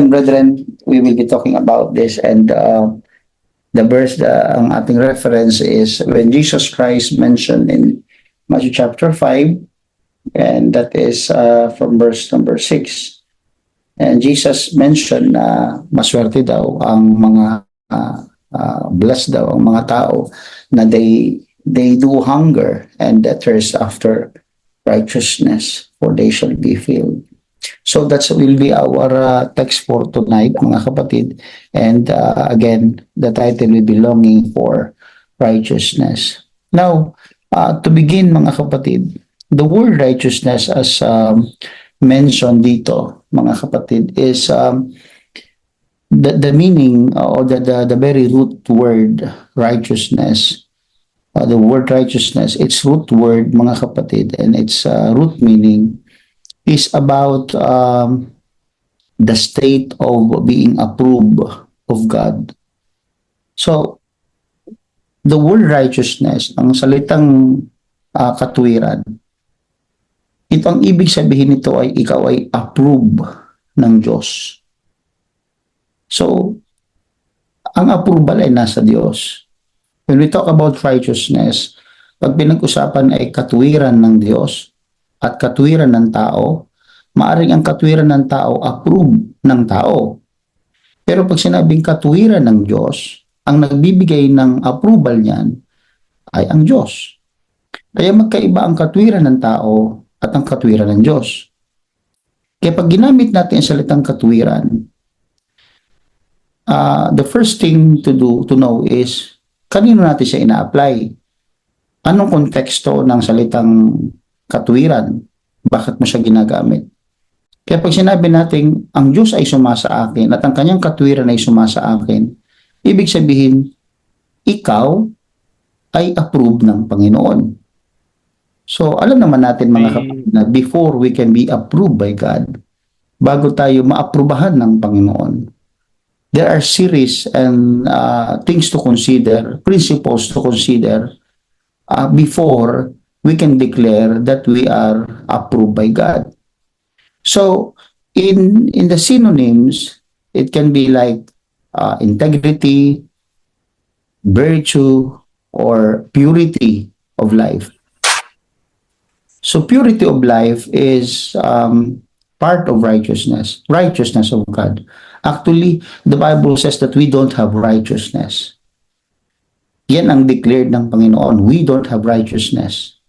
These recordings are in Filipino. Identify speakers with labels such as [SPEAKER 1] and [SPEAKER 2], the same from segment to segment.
[SPEAKER 1] and brethren, we will be talking about this, and the verse ang ating reference is when Jesus Christ mentioned in Matthew chapter 5, and that is from verse number 6. And Jesus mentioned na maswerte daw ang mga blessed daw ang mga tao na they do hunger and thirst after righteousness, for they shall be filled. So that will be our text for tonight, mga kapatid. And again, the title will be Longing for Righteousness. Now, to begin, mga kapatid, the word righteousness as mentioned dito, mga kapatid, is the meaning or the very root word righteousness. The word righteousness, its root word, mga kapatid, and its root meaning is about the state of being approved of God. So, the word righteousness, ang salitang katuwiran, ito ang ibig sabihin nito ay ikaw ay approve ng Diyos. So, ang approval ay nasa Diyos. When we talk about righteousness, pag pinag-usapan ay katuwiran ng Diyos at katuwiran ng tao, maaring ang katuwiran ng tao approve ng tao. Pero pag sinabing katuwiran ng Diyos, ang nagbibigay ng approval niyan ay ang Diyos. Kaya magkaiba ang katuwiran ng tao at ang katuwiran ng Diyos. Kaya pag ginamit natin ang salitang katuwiran, the first thing to know is kanino natin siya ina-apply? Anong konteksto ng salitang katuwiran? Bakit mo siya ginagamit? Kaya pag sinabi natin, ang Diyos ay sumasa akin at ang kanyang katuwiran ay sumasa akin, ibig sabihin, ikaw ay approve ng Panginoon. So, alam naman natin mga kapatid na before we can be approved by God, bago tayo maaprubahan ng Panginoon, there are series and things to consider, principles to consider before we can declare that we are approved by God. So, in the synonyms, it can be like integrity, virtue, or purity of life. So, purity of life is part of righteousness of God. Actually, the Bible says that we don't have righteousness. Yan ang declared ng Panginoon. We don't have righteousness.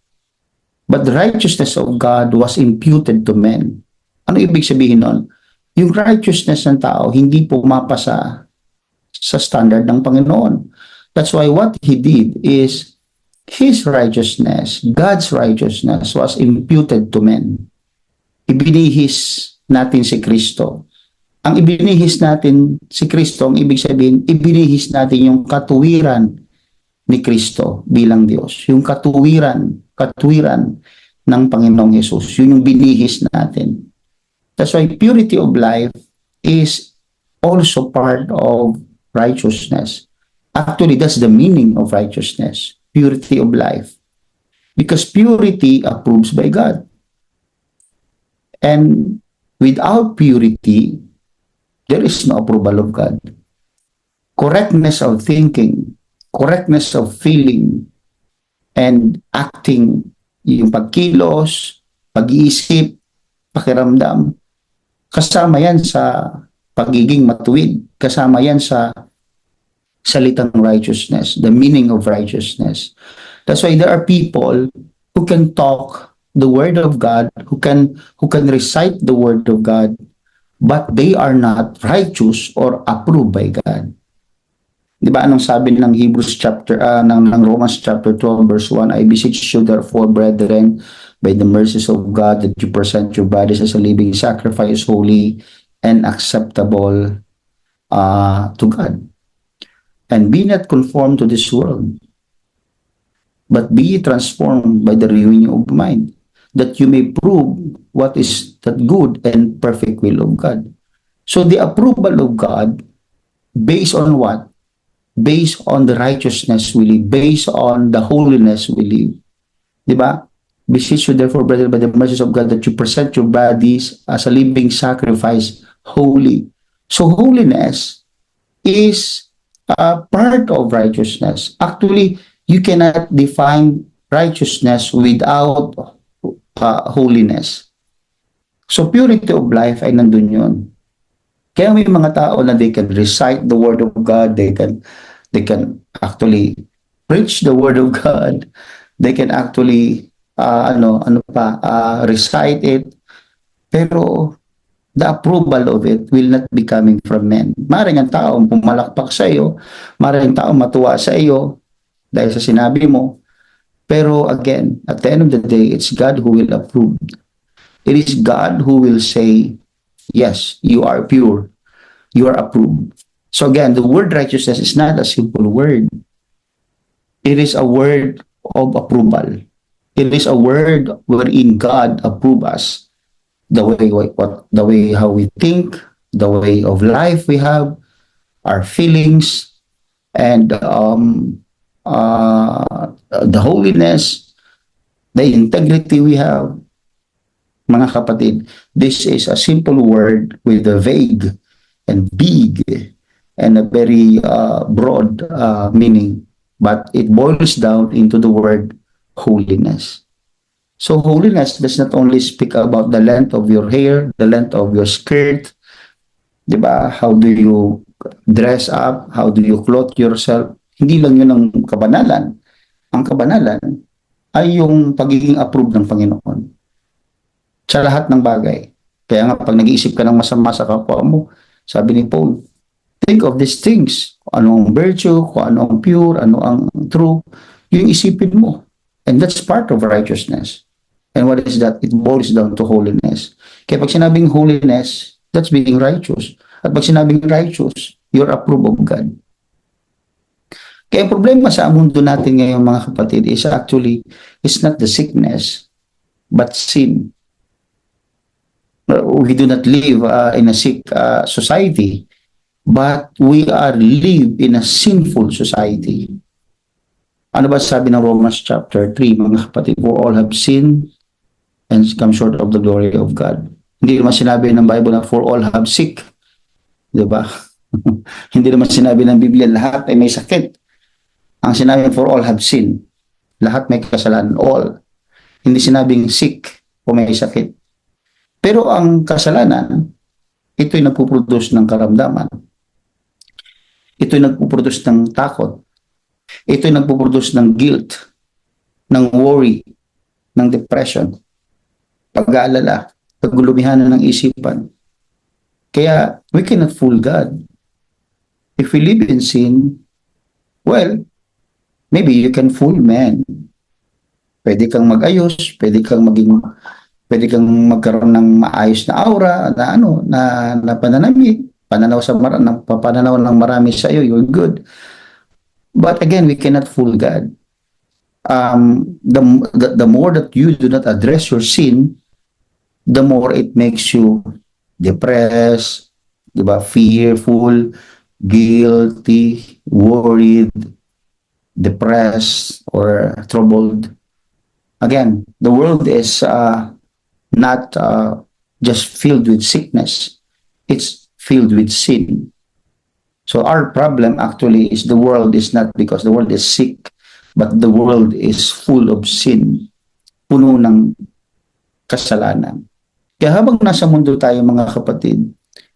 [SPEAKER 1] But the righteousness of God was imputed to men. Ano ibig sabihin nun? Yung righteousness ng tao, hindi pumapasa sa standard ng Panginoon. That's why what He did is His righteousness, God's righteousness, was imputed to men. Ibinihis natin si Kristo. Ang ibinihis natin si Kristo, ang ibig sabihin, ibinihis natin yung katuwiran ni Kristo bilang Diyos. Yung katuwiran ng Panginoong Jesus. Yun yung binihis natin. That's why purity of life is also part of righteousness. Actually, that's the meaning of righteousness. Purity of life. Because purity approves by God. And without purity, there is no approval of God. Correctness of thinking, correctness of feeling, and acting, yung pagkilos, pag-iisip, pakiramdam, kasama yan sa pagiging matuwid, kasama yan sa salitang righteousness, the meaning of righteousness. That's why there are people who can talk the word of God, who can recite the word of God, but they are not righteous or approved by God. Di ba anong sabi ng Hebrews chapter ng Romans chapter 12 verse 1, I beseech you therefore, brethren, by the mercies of God, that you present your bodies as a living sacrifice, holy and acceptable to God. And be not conformed to this world, but be transformed by the renewing of mind, that you may prove what is that good and perfect will of God. So the approval of God, based on what? Based on the righteousness we live, based on the holiness we live. Diba? Beseech you therefore, brethren, by the mercies of God, that you present your bodies as a living sacrifice, holy. So holiness is a part of righteousness. Actually, you cannot define righteousness without holiness. So purity of life ay nandun yun. Kaya may mga tao na they can recite the word of God, they can actually preach the word of God, they can actually recite it, pero the approval of it will not be coming from men. Maring ang tao pumalakpak sa iyo, maring ang tao matuwa sa iyo dahil sa sinabi mo, pero again, at the end of the day, it's God who will approve. It is God who will say, yes, you are pure, you are approved. So again, the word righteousness is not a simple word. It is a word of approval. It is a word wherein God approves us. The way how we think, the way of life we have, our feelings, and the holiness, the integrity we have. Mga kapatid, this is a simple word with a vague and big and a very broad meaning, but it boils down into the word holiness. So holiness does not only speak about the length of your hair, the length of your skirt, diba? How do you dress up? How do you clothe yourself? Hindi lang yun ang kabanalan. Ang kabanalan ay yung pagiging approved ng Panginoon sa lahat ng bagay. Kaya nga pag nag-iisip ka ng masama sa kapwa mo, sabi ni Paul, think of these things. Kung ano ang virtue, kung ano ang pure, ano ang true, yung isipin mo. And that's part of righteousness. And what is that? It boils down to holiness. Kaya pag sinabing holiness, that's being righteous. At pag sinabing righteous, you're approved of God. Kaya ang problema sa mundo natin ngayon, mga kapatid, is actually, it's not the sickness, but sin. We do not live in a sick society, but we are live in a sinful society. Ano ba sabi ng Romans chapter 3, mga kapatid? For all have sinned and come short of the glory of God. Hindi naman sinabi ng Bible na for all have sick. Diba? Hindi naman sinabi ng Biblia lahat ay may sakit. Ang sinabi for all have sinned. Lahat may kasalanan. All. Hindi sinabing sick o may sakit. Pero ang kasalanan, ito'y nagpuproduce ng karamdaman. Ito'y nagpuproduce ng takot. Ito'y nagpuproduce ng guilt, ng worry, ng depression, pag-aalala, paglulumihanan ng isipan. Kaya, we cannot fool God. If we live in sin, well, maybe you can fool man. Pwede kang mag-ayos, pwede kang magkaroon ng maayos na aura, na pananamit, pananaw ng marami sa iyo, you're good. But again, we cannot fool God. The more that you do not address your sin, the more it makes you depressed, diba? Fearful, guilty, worried, depressed, or troubled. Again, the world is not just filled with sickness. It's filled with sin. So our problem actually is the world is not because the world is sick, but the world is full of sin. Puno ng kasalanan. Kaya habang nasa mundo tayo, mga kapatid,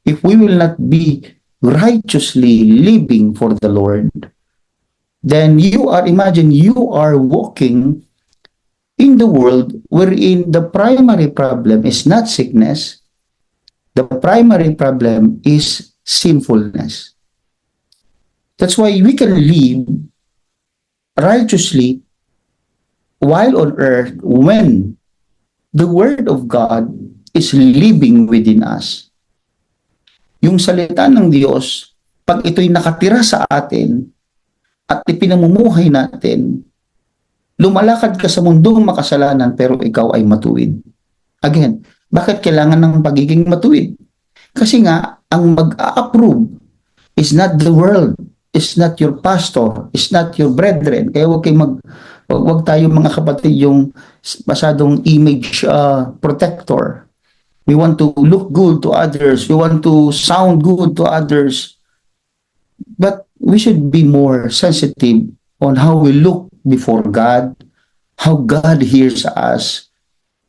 [SPEAKER 1] if we will not be righteously living for the Lord, then imagine you are walking in the world wherein the primary problem is not sickness, the primary problem is sinfulness. That's why we can live righteously while on earth when the Word of God is living within us. Yung salita ng Diyos, pag ito'y nakatira sa atin at ipinamumuhay natin, lumalakad ka sa mundong makasalanan pero ikaw ay matuwid. Again, bakit kailangan ng pagiging matuwid? Kasi nga, ang mag-a-approve is not the world, is not your pastor, is not your brethren. Kaya wag tayo, mga kapatid, yung masyadong image protector. We want to look good to others. We want to sound good to others. But we should be more sensitive on how we look before God, how God hears us,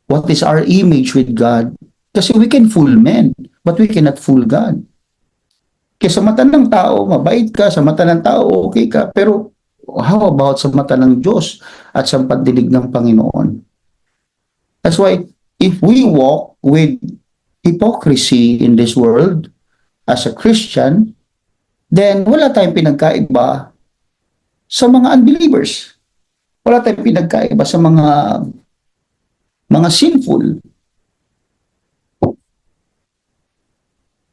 [SPEAKER 1] what is our image with God. Kasi we can fool men, but we cannot fool God. Kasi sa mata ng tao, mabait ka, sa mata ng tao, okay ka, pero how about sa mata ng Diyos at sa pagdilig ng Panginoon? That's why if we walk with hypocrisy in this world as a Christian, then wala tayong pinagkaiba sa mga unbelievers. Wala tayong pinagkaiba sa mga sinful.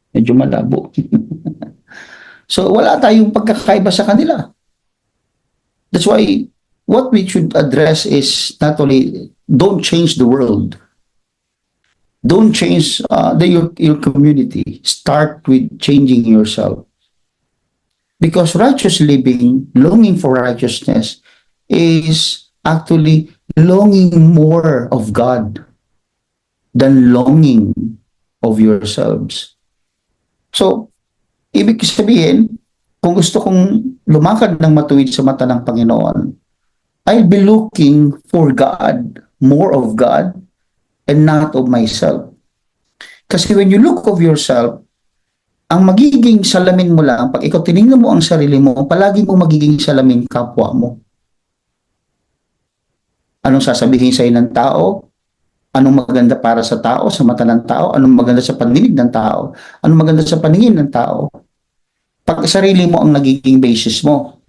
[SPEAKER 1] Medyo malabo. So wala tayong pagkakaiba sa kanila. That's why what we should address is not only don't change the world. Don't change your community. Start with changing yourself. Because righteous living, longing for righteousness, is actually longing more of God than longing of yourselves. So, ibig sabihin, kung gusto kong lumakad ng matuwid sa mata ng Panginoon, I'll be looking for God, more of God, and not of myself. Kasi when you look of yourself, ang magiging salamin mo lang, pag ikaw tinignan mo ang sarili mo, palagi mo magiging salamin kapwa mo. Anong sasabihin sa'yo ng tao? Anong maganda para sa tao, sa mata ng tao? Anong maganda sa pandinig ng tao? Anong maganda sa paningin ng tao? Pag sarili mo ang nagiging basis mo.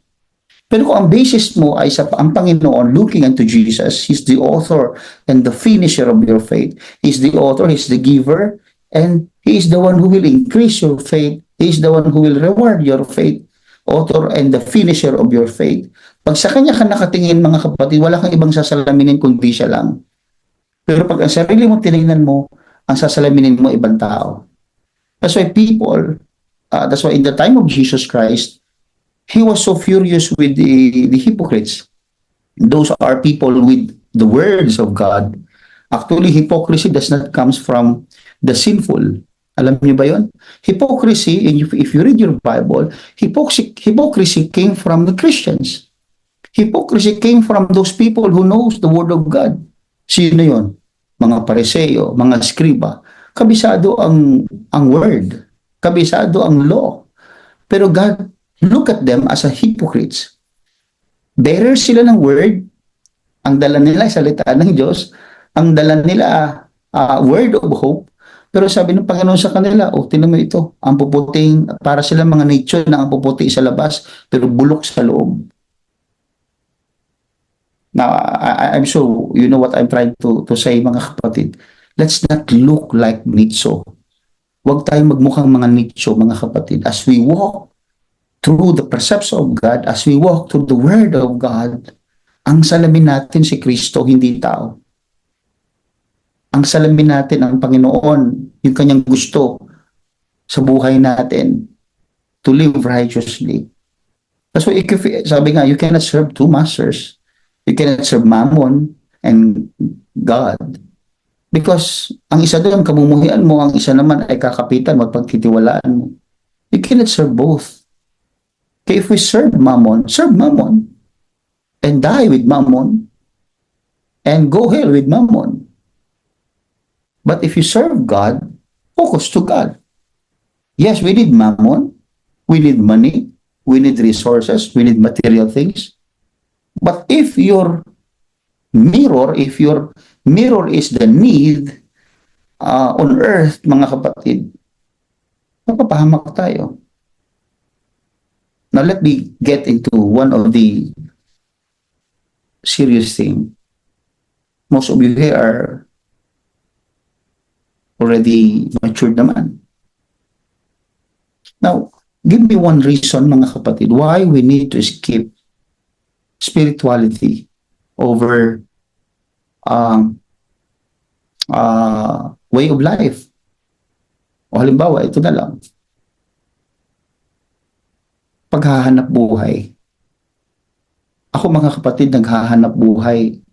[SPEAKER 1] Pero kung ang basis mo ay sa ang Panginoon, looking unto Jesus, He's the author and the finisher of your faith. He's the author, He's the giver, and He is the one who will increase your faith. He is the one who will reward your faith. Author and the finisher of your faith. Pag sa Kanya ka nakatingin, mga kapatid, wala kang ibang sasalaminin kundi siya lang. Pero pag ang sarili mo tinignan mo, ang sasalaminin mo ibang tao. That's why that's why in the time of Jesus Christ, He was so furious with the hypocrites. Those are people with the words of God. Actually, hypocrisy does not come from the sinful. Alam niyo ba yon? Hypocrisy, and if you read your Bible, hypocrisy came from the Christians. Hypocrisy came from those people who knows the Word of God. Sino yon? Mga Pariseo, mga Skriba. Kabisado ang Word. Kabisado ang law. Pero God look at them as a hypocrites. Bearer sila ng Word. Ang dala nila ay salita ng Diyos. Ang dala nila word of hope. Pero sabi ng Panginoon sa kanila, tinan mo ito, ang puputing, para sila mga nature na ang puputi sa labas, pero bulok sa loob. Now, I'm sure you know what I'm trying to say, mga kapatid. Let's not look like nitso. Huwag tayong magmukhang mga nitso, mga kapatid. As we walk through the precepts of God, as we walk through the Word of God, ang salamin natin si Kristo, hindi tao. Ang salamin natin ang Panginoon, yung Kanyang gusto sa buhay natin, to live righteously. That's why, sabi nga, you cannot serve two masters. You cannot serve Mammon and God. Because ang isa doon, kamumuhian mo, ang isa naman ay kakapitan mo at pagtitiwalaan mo. You cannot serve both. Okay, if we serve Mammon and die with Mammon and go hell with Mammon. But if you serve God, focus to God. Yes, we need Mammon, we need money, we need resources, we need material things. But if your mirror is the need on earth, mga kapatid, mapapahamak tayo. Now let me get into one of the serious thing. Most of you here are already matured naman. Now, give me one reason, mga kapatid, why we need to skip spirituality over way of life. O halimbawa, ito na lang. Paghahanap buhay. Ako, mga kapatid, naghahanap buhay.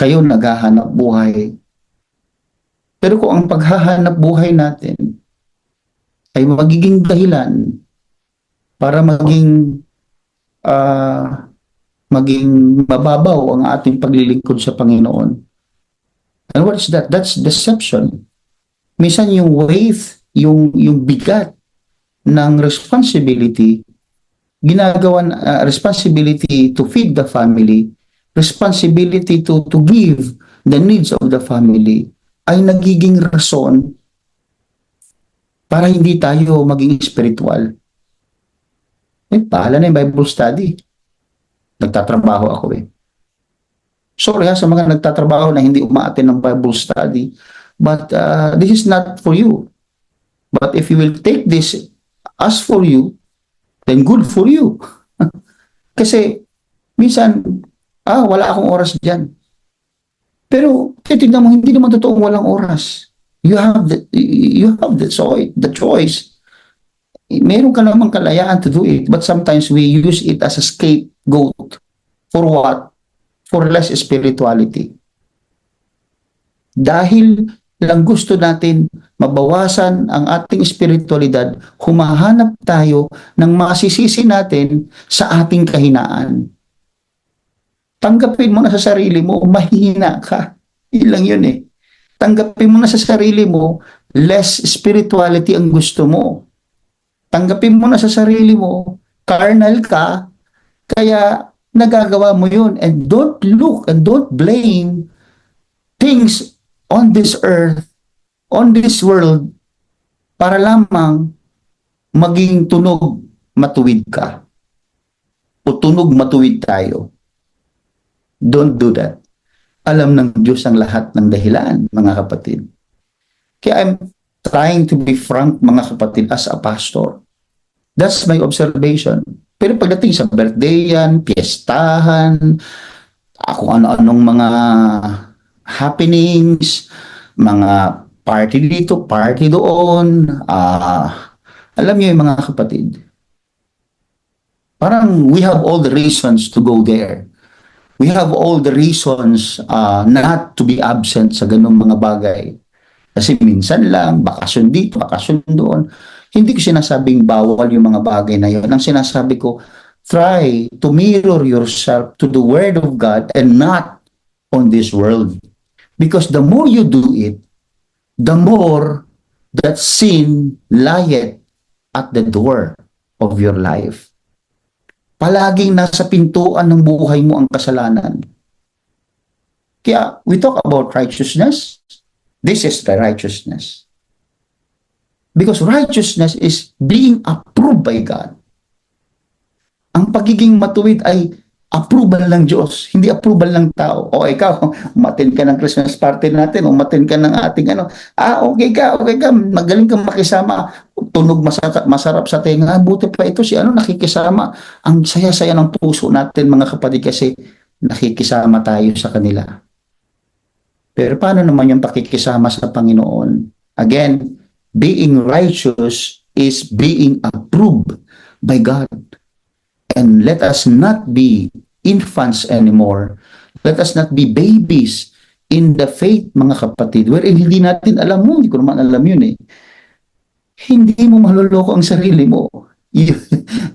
[SPEAKER 1] Kayo naghahanap buhay. Pero kung ang paghahanap buhay natin ay magiging dahilan para ah, maging mababaw ang ating paglilingkod sa Panginoon. And what is that? That's deception. Minsan yung weight, yung bigat ng responsibility, ginagawan responsibility to feed the family, responsibility to give the needs of the family, ay nagiging rason para hindi tayo maging spiritual. Pahala na yung Bible study. Nagtatrabaho ako Sorry sa mga nagtatrabaho na hindi umaattend ng Bible study, but this is not for you. But if you will take this as for you, then good for you. Kasi minsan, wala akong oras dyan. Pero tignan mo, hindi naman totoong walang oras. You have the choice. Meron ka namang kalayaan to do it, but sometimes we use it as a scapegoat. For what? For less spirituality. Dahil lang gusto natin mabawasan ang ating spiritualidad, humahanap tayo ng masisisi natin sa ating kahinaan. Tanggapin mo na sa sarili mo, mahina ka. Ilang yun Tanggapin mo na sa sarili mo, less spirituality ang gusto mo. Tanggapin mo na sa sarili mo, carnal ka, kaya nagagawa mo yun. And don't look and don't blame things on this earth, on this world, para lamang maging tunog matuwid ka. O tunog matuwid tayo. Don't do that. Alam ng Diyos ang lahat ng dahilan, mga kapatid. Kaya I'm trying to be frank, mga kapatid, as a pastor. That's my observation. Pero pagdating sa birthday yan, piyestahan, kung ano-anong mga happenings, mga party dito, party doon, alam niyo yung mga kapatid, parang we have all the reasons to go there. We have all the reasons not to be absent sa ganung mga bagay. Kasi minsan lang, bakasyon dito, bakasyon doon. Hindi ko sinasabing bawal yung mga bagay na yun. Ang sinasabi ko, try to mirror yourself to the Word of God and not on this world. Because the more you do it, the more that sin lieth at the door of your life. Palaging nasa pintuan ng buhay mo ang kasalanan. Kaya we talk about righteousness. This is the righteousness. Because righteousness is being approved by God. Ang pagiging matuwid ay approval ng Diyos, hindi approval ng tao. O ikaw, umattend ka ng Christmas party natin, umattend ka ng ating okay ka, magaling kang makisama, tunog masarap sa tenga, buti pa ito si nakikisama. Ang saya-saya ng puso natin, mga kapatid, kasi nakikisama tayo sa kanila. Pero paano naman yung pakikisama sa Panginoon? Again, being righteous is being approved by God. And let us not be infants anymore. Let us not be babies in the faith, mga kapatid. Wherein hindi natin alam mo, hindi ko naman alam yun Hindi mo maluloko ang sarili mo.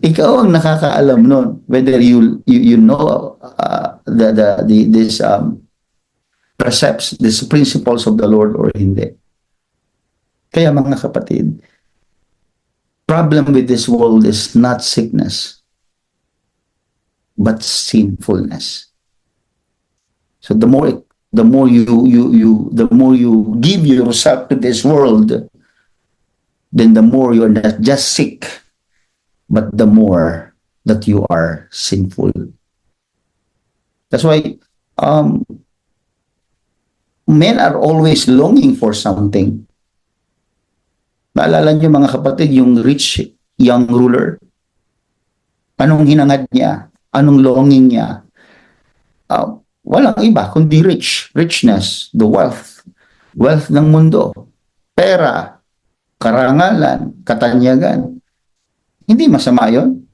[SPEAKER 1] Ikaw ang nakakaalam nun. Whether you know these precepts, these principles of the Lord or hindi. Kaya mga kapatid, problem with this world is not sickness, but sinfulness. So the more you give yourself to this world, then the more you're not just sick, but the more that you are sinful. That's why men are always longing for something. Naalala niyo, mga kapatid, yung rich young ruler? Anong hinangad niya? Anong longing niya? Walang iba kundi richness, the wealth ng mundo, pera, karangalan, katanyagan. Hindi masama yon.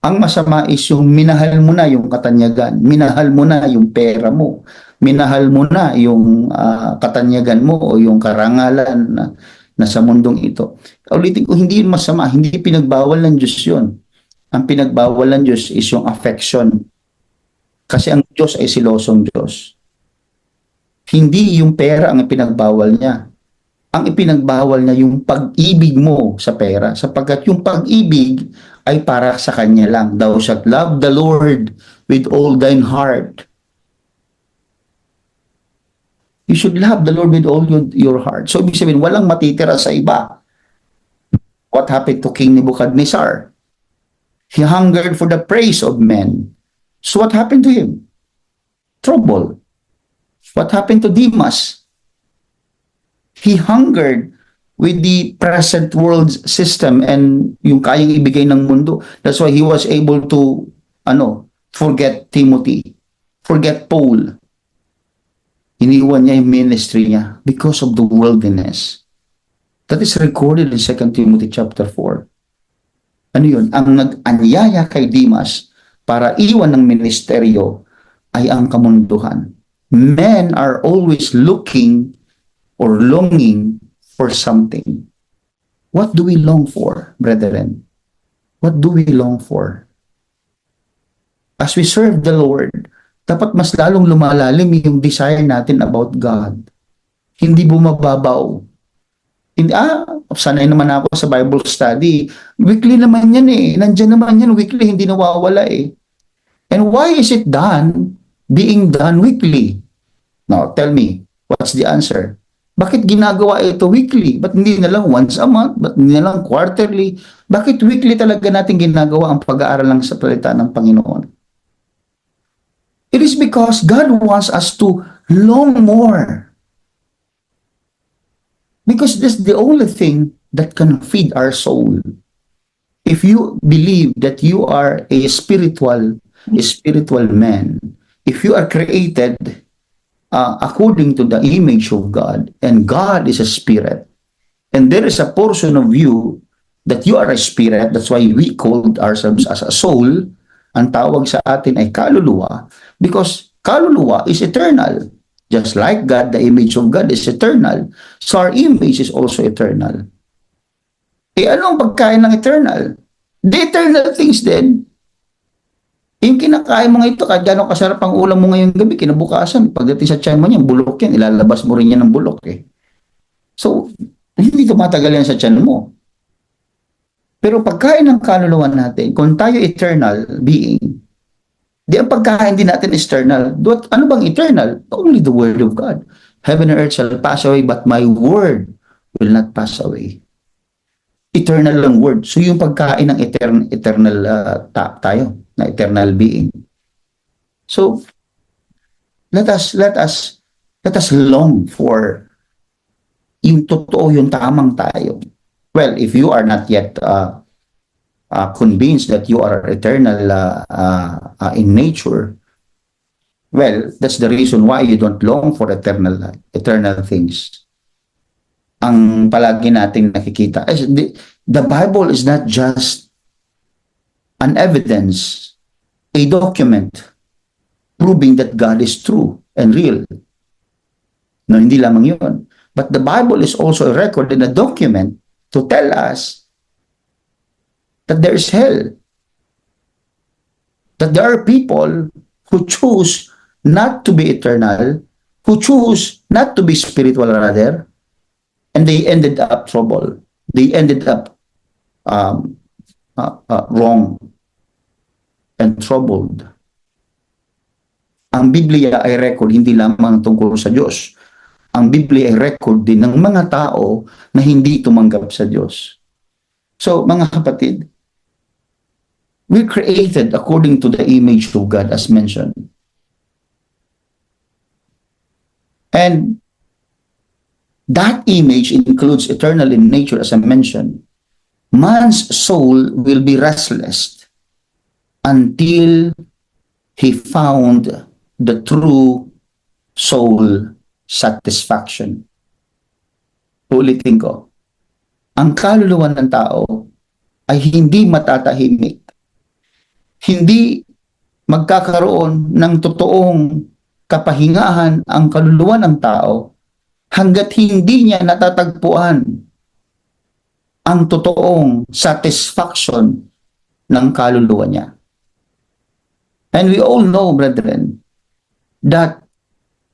[SPEAKER 1] Ang masama is yung minahal mo na yung katanyagan, minahal mo na yung pera mo, minahal mo na yung katanyagan mo o yung karangalan na sa mundong ito. Ulitin ko, hindi yun masama, hindi pinagbawal ng Diyos yun. Ang pinagbawal ng Diyos is yung affection. Kasi ang Diyos ay silosong Diyos. Hindi yung pera ang ipinagbawal niya. Ang ipinagbawal niya yung pag-ibig mo sa pera. Sapagkat yung pag-ibig ay para sa Kanya lang. Thou shalt love the Lord with all thine heart. You should love the Lord with all your heart. So, ibig sabihin, walang matitira sa iba. What happened to King Nebuchadnezzar? He hungered for the praise of men. So, what happened to him? Trouble. What happened to Demas? He hungered with the present world's system and yung kayang ibigay ng mundo. That's why he was able to, forget Timothy, forget Paul. Iniwan niya yung ministry niya because of the worldliness. That is recorded in 2 Timothy chapter 4. Ano yun? Ang nag-anyaya kay Demas para iwan ng ministeryo ay ang kamunduhan. Men are always looking or longing for something. What do we long for, brethren? What do we long for? As we serve the Lord, dapat mas lalong lumalalim yung desire natin about God. Hindi bumababaw. Hindi, sanay naman ako sa Bible study. Weekly naman yan eh. Nandiyan naman yan weekly, hindi nawawala eh. And why is it being done weekly? Now, tell me, what's the answer? Bakit ginagawa ito weekly? Ba't hindi na lang once a month? Ba't hindi na lang quarterly? Bakit weekly talaga natin ginagawa ang pag-aaral ng salita ng Panginoon? It is because God wants us to long more. Because this is the only thing that can feed our soul. If you believe that you are a spiritual man, if you are created according to the image of God, and God is a spirit, and there is a portion of you that you are a spirit, that's why we called ourselves as a soul. Ang tawag sa atin ay kaluluwa, because kaluluwa is eternal. Just like God, the image of God is eternal. So our image is also eternal. Ano ang pagkain ng eternal? The eternal things then. Yung kinakain mo nga ito, kahit gano'ng kasarap ang ulam mo ngayong gabi, kinabukasan, pagdating sa tiyan mo niyan, bulok yan, ilalabas mo rin yan ng bulok eh. So, hindi tumatagal yan sa tiyan mo. Pero pagkain ng kaluluwa natin, kung tayo eternal being, di ang pagkain din natin external. Ano bang eternal? Only the word of God. Heaven and earth shall pass away, but my word will not pass away. Eternal lang word. So yung pagkain ng eternal tayo, na eternal being. So let us long for yung totoo, yung tamang tayo. Well, if you are not yet convinced that you are eternal in nature, well, that's the reason why you don't long for eternal things. Ang palagi nating nakikita, the Bible is not just an evidence, a document proving that God is true and real. No, hindi lamang yun. But the Bible is also a record and a document to tell us that there is hell. That there are people who choose not to be eternal, who choose not to be spiritual rather, and they ended up trouble. They ended up wrong and troubled. Ang Biblia ay record hindi lamang tungkol sa Diyos. Ang Biblia ay record din ng mga tao na hindi tumanggap sa Diyos. So, mga kapatid, we're created according to the image of God as mentioned. And that image includes eternal in nature as I mentioned. Man's soul will be restless until he found the true soul satisfaction. Ulitin ko. Ang kaluluwa ng tao ay hindi matatahimik. Hindi magkakaroon ng totoong kapahingahan ang kaluluwa ng tao hanggat hindi niya natatagpuan ang totoong satisfaction ng kaluluwa niya. And we all know, brethren, that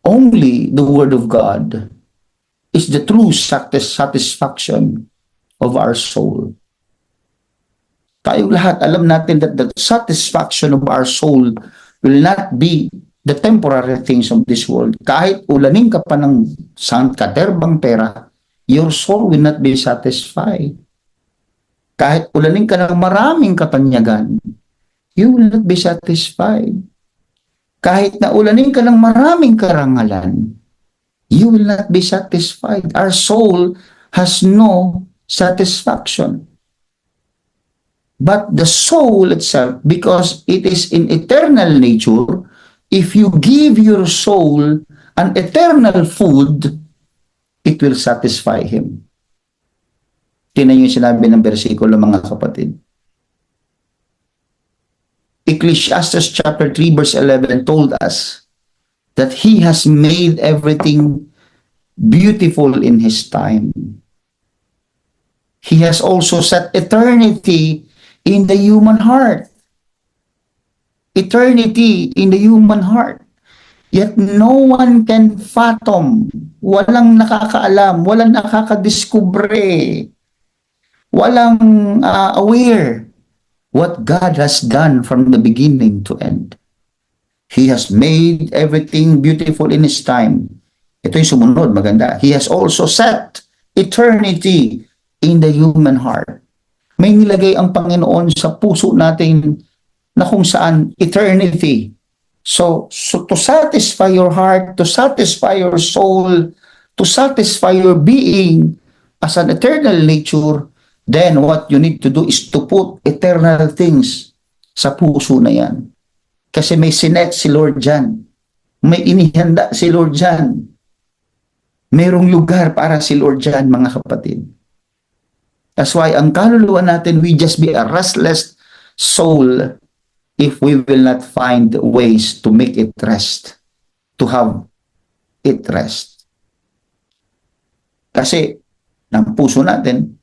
[SPEAKER 1] only the Word of God is the true satisfaction of our soul. Tayong lahat, alam natin that the satisfaction of our soul will not be the temporary things of this world. Kahit ulaning ka pa ng katerbang pera, your soul will not be satisfied. Kahit ulaning ka ng maraming katanyagan, you will not be satisfied. Kahit na ulaning ka ng maraming karangalan, you will not be satisfied. Our soul has no satisfaction. But the soul itself, because it is in eternal nature, if you give your soul an eternal food, it will satisfy him. Tingnan yung sinabi ng bersikulo, mga kapatid. Ecclesiastes chapter 3 verse 11 told us that he has made everything beautiful in his time. He has also set eternity in the human heart. Eternity in the human heart. Yet no one can fathom. Walang nakakaalam, walang nakakadiskubre, walang aware what God has done from the beginning to end. He has made everything beautiful in His time. Ito yung sumunod, maganda. He has also set eternity in the human heart. May nilagay ang Panginoon sa puso natin na kung saan eternity. So to satisfy your heart, to satisfy your soul, to satisfy your being as an eternal nature, then what you need to do is to put eternal things sa puso na yan. Kasi may sinet si Lord dyan. May inihanda si Lord dyan. Mayroong lugar para si Lord dyan, mga kapatid. That's why ang kaluluwa natin, we just be a restless soul if we will not find ways to make it rest, to have it rest. Kasi ng puso natin,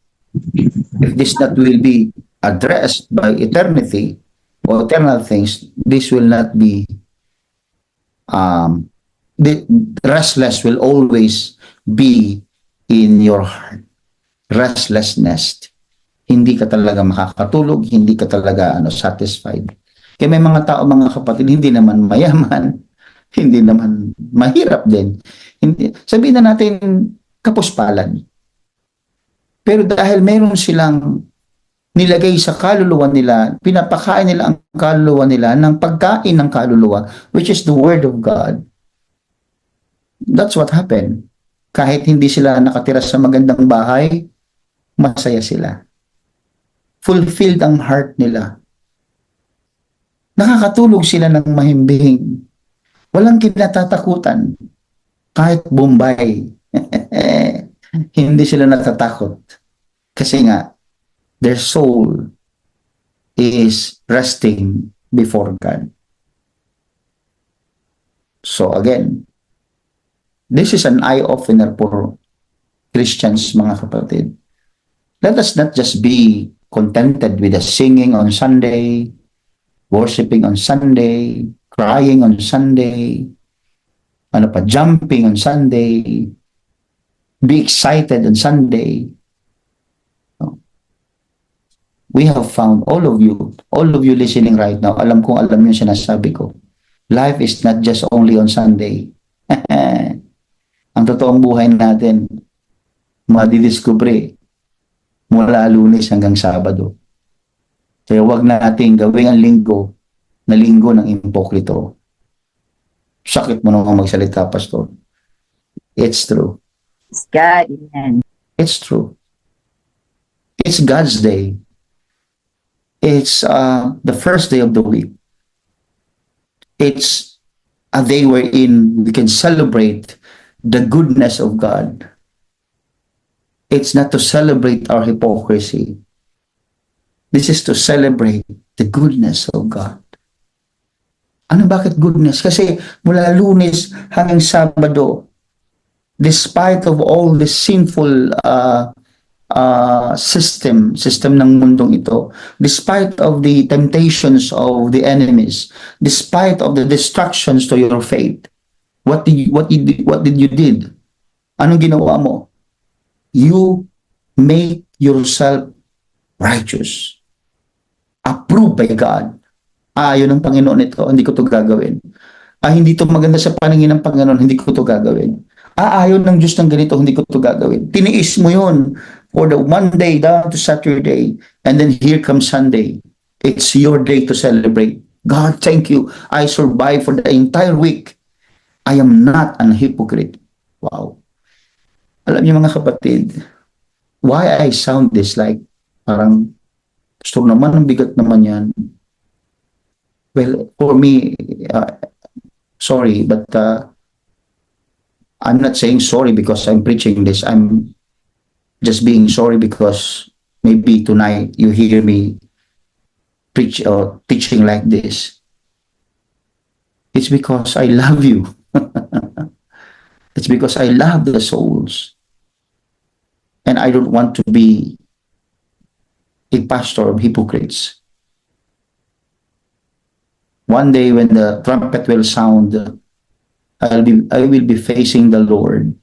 [SPEAKER 1] if this not will be addressed by eternity or eternal things, this will not be the restless will always be in your heart. Restlessness. Hindi ka talaga makakatulog, hindi ka talaga satisfied. Kaya may mga tao, mga kapatid, hindi naman mayaman, hindi naman mahirap din. Sabihin na natin, kapuspalan. Pero dahil meron silang nilagay sa kaluluwa nila, pinapakain nila ang kaluluwa nila ng pagkain ng kaluluwa, which is the Word of God. That's what happened. Kahit hindi sila nakatira sa magandang bahay, masaya sila. Fulfilled ang heart nila. Nakakatulog sila ng mahimbing. Walang kinatatakutan. Kahit Bombay. Hindi sila natatakot. Kasi nga, their soul is resting before God. So again, this is an eye-opener for Christians, mga kapatid. Let us not just be contented with the singing on Sunday, worshiping on Sunday, crying on Sunday, jumping on Sunday, be excited on Sunday. We have found all of you listening right now, alam kong alam yung sinasabi ko. Life is not just only on Sunday. Ang totoong buhay natin, madidiskubre mula Lunes hanggang Sabado. Kaya wag nating gawing ang linggo na linggo ng impokrito. Sakit mo naman magsalita, Pastor. It's true.
[SPEAKER 2] It's God, amen.
[SPEAKER 1] It's true. It's God's day. It's the first day of the week. It's a day wherein we can celebrate the goodness of God. It's not to celebrate our hypocrisy. This is to celebrate the goodness of God. Ano, bakit goodness? Kasi mula Lunes hanggang Sabado, despite of all the sinful system ng mundong ito, despite of the temptations of the enemies, despite of the distractions to your faith, what did you did? Anong ginawa mo? You make yourself righteous, approved by God. Ayaw ng Panginoon ito, hindi ko to gagawin. Hindi to maganda sa paningin ng Panginoon, hindi ko to gagawin. Ayaw ng Diyos ng ganito, hindi ko to gagawin. Tiniis mo yun for the Monday down to Saturday, and then here comes Sunday. It's your day to celebrate. God, thank you. I survived for the entire week. I am not an hypocrite. Wow. Alam niyo mga kapatid, why I sound this like parang gusto naman, ang bigat naman yan. Well, for me, sorry, but I'm not saying sorry because I'm preaching this. I'm just being sorry because maybe tonight you hear me preach or teaching like this. It's because I love you. It's because I love the souls. And I don't want to be a pastor of hypocrites. One day when the trumpet will sound, I will be facing the Lord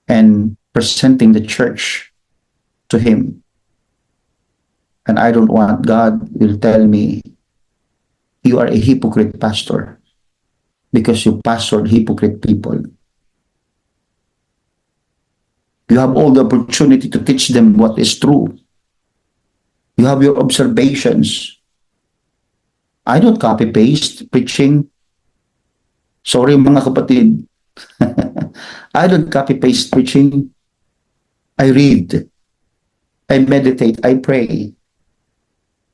[SPEAKER 1] and presenting the church to Him. And I don't want God will tell me, you are a hypocrite pastor because you pastored hypocrite people. You have all the opportunity to teach them what is true. You have your observations. I don't copy-paste preaching. Sorry mga kapatid. I don't copy-paste preaching. I read. I meditate. I pray.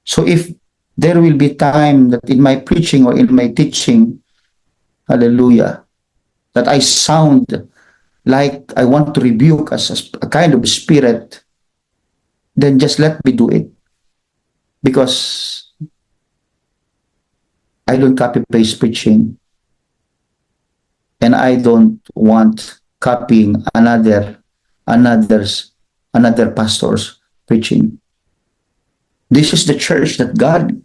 [SPEAKER 1] So if there will be time that in my preaching or in my teaching, hallelujah, that I sound like I want to rebuke as a kind of spirit, then just let me do it. Because I don't copy-paste preaching. And I don't want copying another pastor's preaching. This is the church that God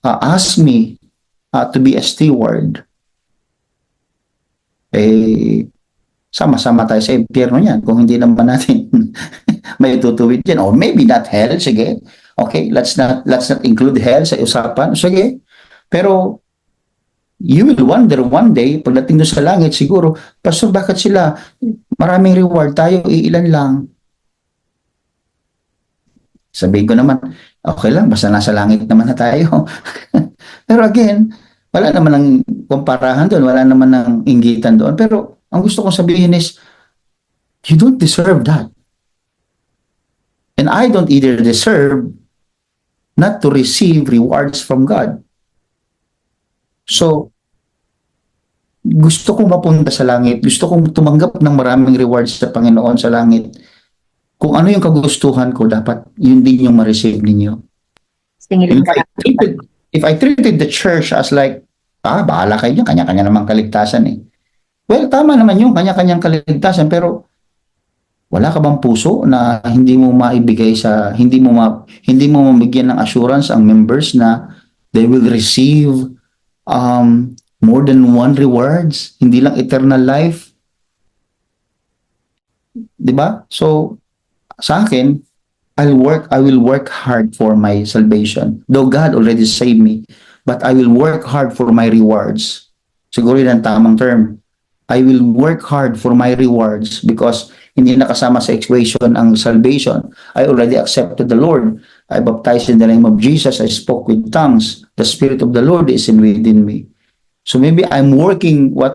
[SPEAKER 1] asked me to be a steward. Sama-sama tayo sa impyerno yan kung hindi naman natin may tutuwid yan. Or maybe not hell, sige. Okay, let's not include hell sa usapan. Sige. Pero you will wonder one day, pagdating doon sa langit, siguro, Pastor, bakit sila maraming reward, tayo iilan lang? Sabihin ko naman, okay lang, basta nasa langit naman na tayo. Pero again, wala naman ng kumparahan doon, wala naman ng inggitan doon. Pero ang gusto kong sabihin is, you don't deserve that. And I don't either deserve not to receive rewards from God. So, gusto kong mapunta sa langit, gusto kong tumanggap ng maraming rewards sa Panginoon sa langit. Kung ano yung kagustuhan ko, dapat yun din yung ma-receive ninyo. If I treated the church as like, bahala kayo dyan, kanya-kanya namang kaligtasan eh. Well, tama naman yung kanya-kanyang kaligtasan, pero wala ka bang puso na hindi mo maibigay sa, hindi mo mabigyan ng assurance ang members na they will receive more than one rewards, hindi lang eternal life. Diba? So, sa akin, I will work hard for my salvation. Though God already saved me, but I will work hard for my rewards. Siguro yun ang tamang term. I will work hard for my rewards because hindi nakasama sa equation ang salvation. I already accepted the Lord. I baptized in the name of Jesus. I spoke with tongues. The Spirit of the Lord is within me. So maybe I'm working, what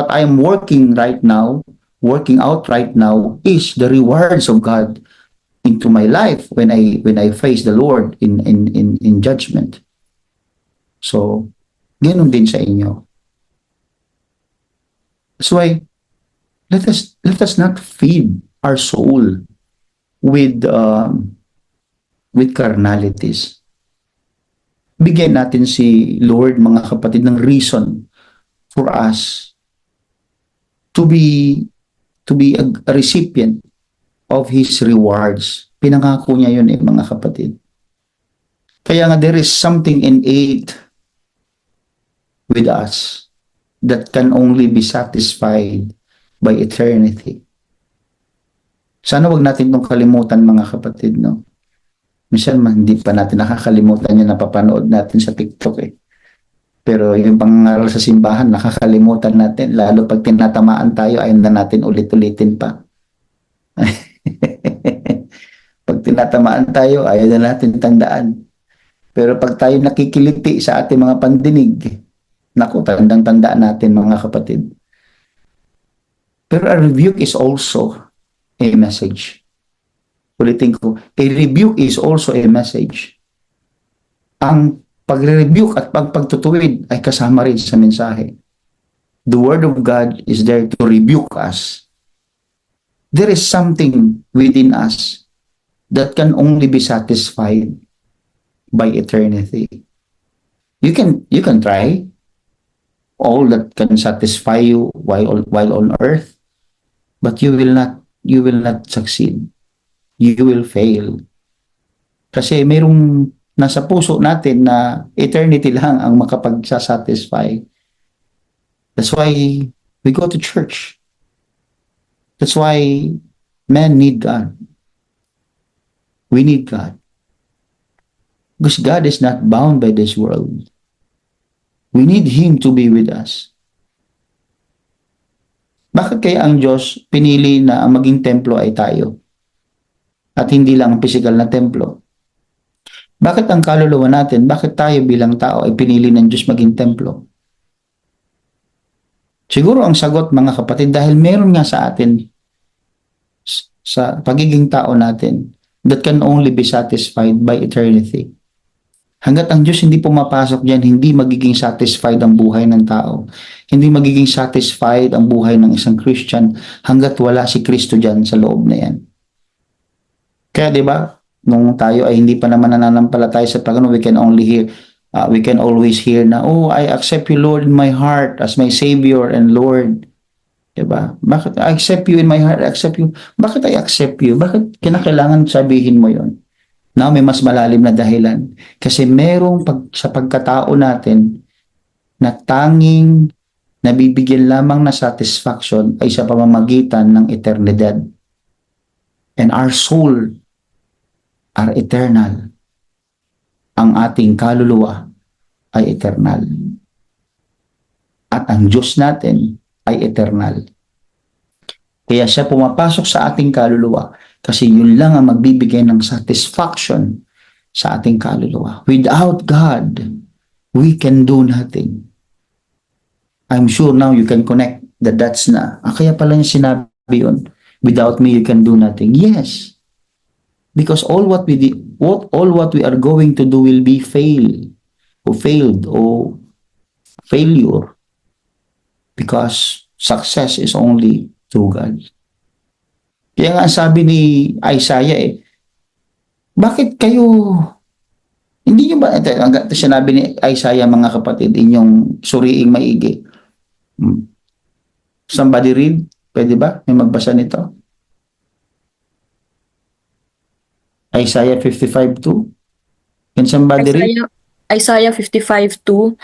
[SPEAKER 1] I'm working right now, working out right now is the rewards of God into my life when I face the Lord in judgment. So, ganoon din sa inyo. That's why let us not feed our soul with carnalities. bigyan natin si Lord, mga kapatid, ng reason for us to be a recipient of His rewards. Pinangako niya yun mga kapatid. Kaya nga there is something innate with us that can only be satisfied by eternity. Sana wag natin itong kalimutan mga kapatid, no? Minsan hindi pa natin nakakalimutan yung napapanood natin sa TikTok eh. Pero yung pangaral sa simbahan, nakakalimutan natin. Lalo pag tinatamaan tayo, ayaw na natin ulit-ulitin pa. Pag tinatamaan tayo, ayaw na natin tandaan. Pero pag tayo nakikiliti sa ating mga pandinig, naku, tandang-tandaan natin mga kapatid. Pero a rebuke is also a message. Ulitin ko, a rebuke is also a message. Ang pagre-rebuke at pagtutuwid ay kasama rin sa mensahe. The Word of God is there to rebuke us. There is something within us that can only be satisfied by eternity. You can try all that can satisfy you while on earth, but you will not succeed. You will fail. Kasi mayroong nasa puso natin na eternity lang ang makapagsasatisfy. That's why we go to church. That's why men need God. We need God. Because God is not bound by this world. We need Him to be with us. Bakit kaya ang Diyos pinili na ang maging templo ay tayo? At hindi lang ang physical na templo? Bakit ang kaluluwa natin, bakit tayo bilang tao ay pinili ng Diyos maging templo? Siguro ang sagot mga kapatid, dahil meron nga sa atin, sa pagiging tao natin, that can only be satisfied by eternity. Hanggat ang Diyos hindi pumapasok diyan, hindi magiging satisfied ang buhay ng tao. Hindi magiging satisfied ang buhay ng isang Christian hanggat wala si Kristo diyan sa loob na yan. Kaya 'di ba, nung tayo ay hindi pa naman nananampalataya sa Panginoon, we can always hear na, oh, I accept you Lord in my heart as my Savior and Lord. 'Di ba? Bakit I accept you in my heart? I accept you. Bakit I accept you? Bakit kinakailangan sabihin mo 'yon? Now, may mas malalim na dahilan. Kasi merong sa pagkatao natin na tanging nabibigyan lamang na satisfaction ay sa pamamagitan ng eternidad. And our soul are eternal. Ang ating kaluluwa ay eternal. At ang Diyos natin ay eternal. Kaya siya pumapasok sa ating kaluluwa kasi yun lang ang magbibigay ng satisfaction sa ating kaluluwa. Without God, we can do nothing. I'm sure now you can connect the dots na. Kaya pala niya sinabi yun. Without me, you can do nothing. Yes. Because all what we are going to do will be failed or failure. Because success is only through God. Kaya nga sabi ni Isaiah bakit kayo, hindi nyo ba, sinabi ni Isaiah mga kapatid, inyong suriing maigi. Somebody read? Pwede ba? May magbasa nito? Isaiah 55:2. Can somebody read?
[SPEAKER 3] Isaiah 55:2.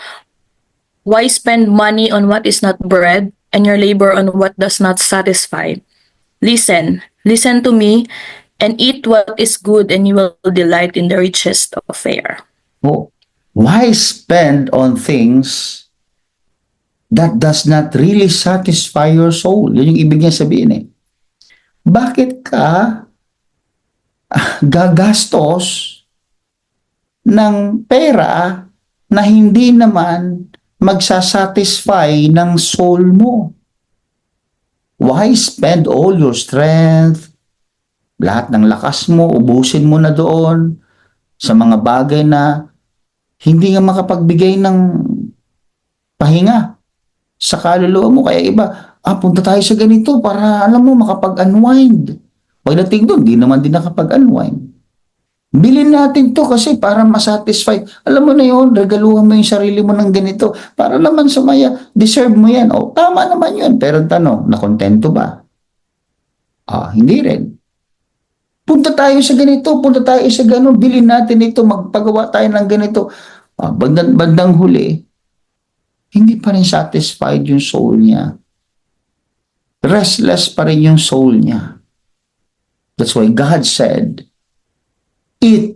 [SPEAKER 3] Why spend money on what is not bread, and your labor on what does not satisfy? Listen to me, and eat what is good, and you will delight in the richest of fare.
[SPEAKER 1] Oh, why spend on things that does not really satisfy your soul? Yun yung ibig niya sabihin Bakit ka gagastos ng pera na hindi naman magsasatisfy ng soul mo? Why spend all your strength, lahat ng lakas mo, ubusin mo na doon sa mga bagay na hindi nga makapagbigay ng pahinga sa kaluluwa mo? Kaya iba, punta tayo sa ganito para alam mo makapag-unwind. Pagdating doon, di naman din nakapag-unwind. Bilhin natin to kasi para masatisfy. Alam mo na yun, regaluhan mo yung sarili mo ng ganito. Para naman sumaya, deserve mo yan. O, tama naman yun. Pero tanong, nakontento ba? Hindi rin. Punta tayo sa ganito, punta tayo sa gano'n, bilhin natin ito, magpagawa tayo ng ganito. Bandang huli, hindi pa rin satisfied yung soul niya. Restless pa rin yung soul niya. That's why God said, eat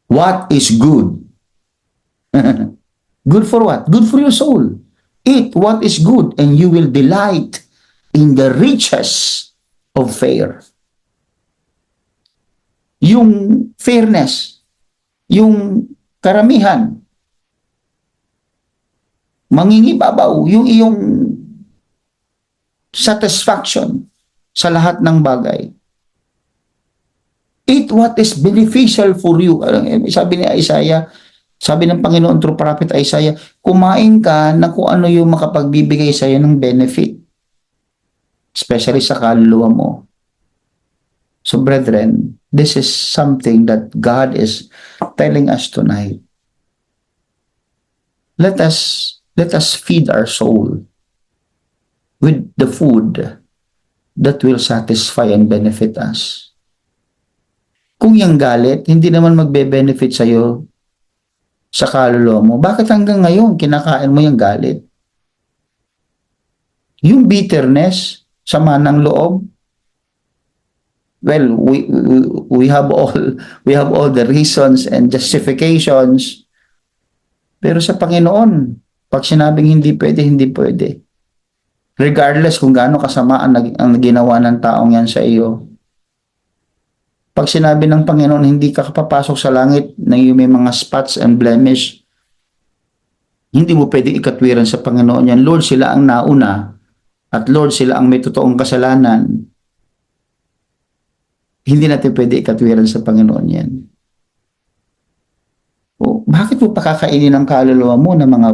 [SPEAKER 1] what is good. Good for what? Good for your soul. Eat what is good and you will delight in the riches of fair. Yung fairness, yung karamihan, mangingibabaw, yung iyong satisfaction sa lahat ng bagay. Eat what is beneficial for you. Sabi ni Isaiah, sabi ng Panginoon through Prophet Isaiah, kumain ka na kung ano yung makapagbibigay sa iyo ng benefit. Especially sa kaluluwa mo. So brethren, this is something that God is telling us tonight. Let us feed our soul with the food that will satisfy and benefit us. Kung yung galit, hindi naman magbe-benefit sa'yo sa kaluluwa mo, bakit hanggang ngayon kinakain mo yung galit? Yung bitterness, sama ng loob, well, we have all the reasons and justifications. Pero sa Panginoon, pag sinabing hindi pwede, hindi pwede. Regardless kung gaano kasama ang ginawa ng taong yan sa iyo. Pag sinabi ng Panginoon, hindi ka papasok sa langit na yung may mga spots and blemish, hindi mo pwede ikatwiran sa Panginoon yan. Lord, sila ang nauna at Lord, sila ang may totoong kasalanan. Hindi natin pwede ikatwiran sa Panginoon yan. O, bakit mo pakakainin ang kaluluwa mo ng mga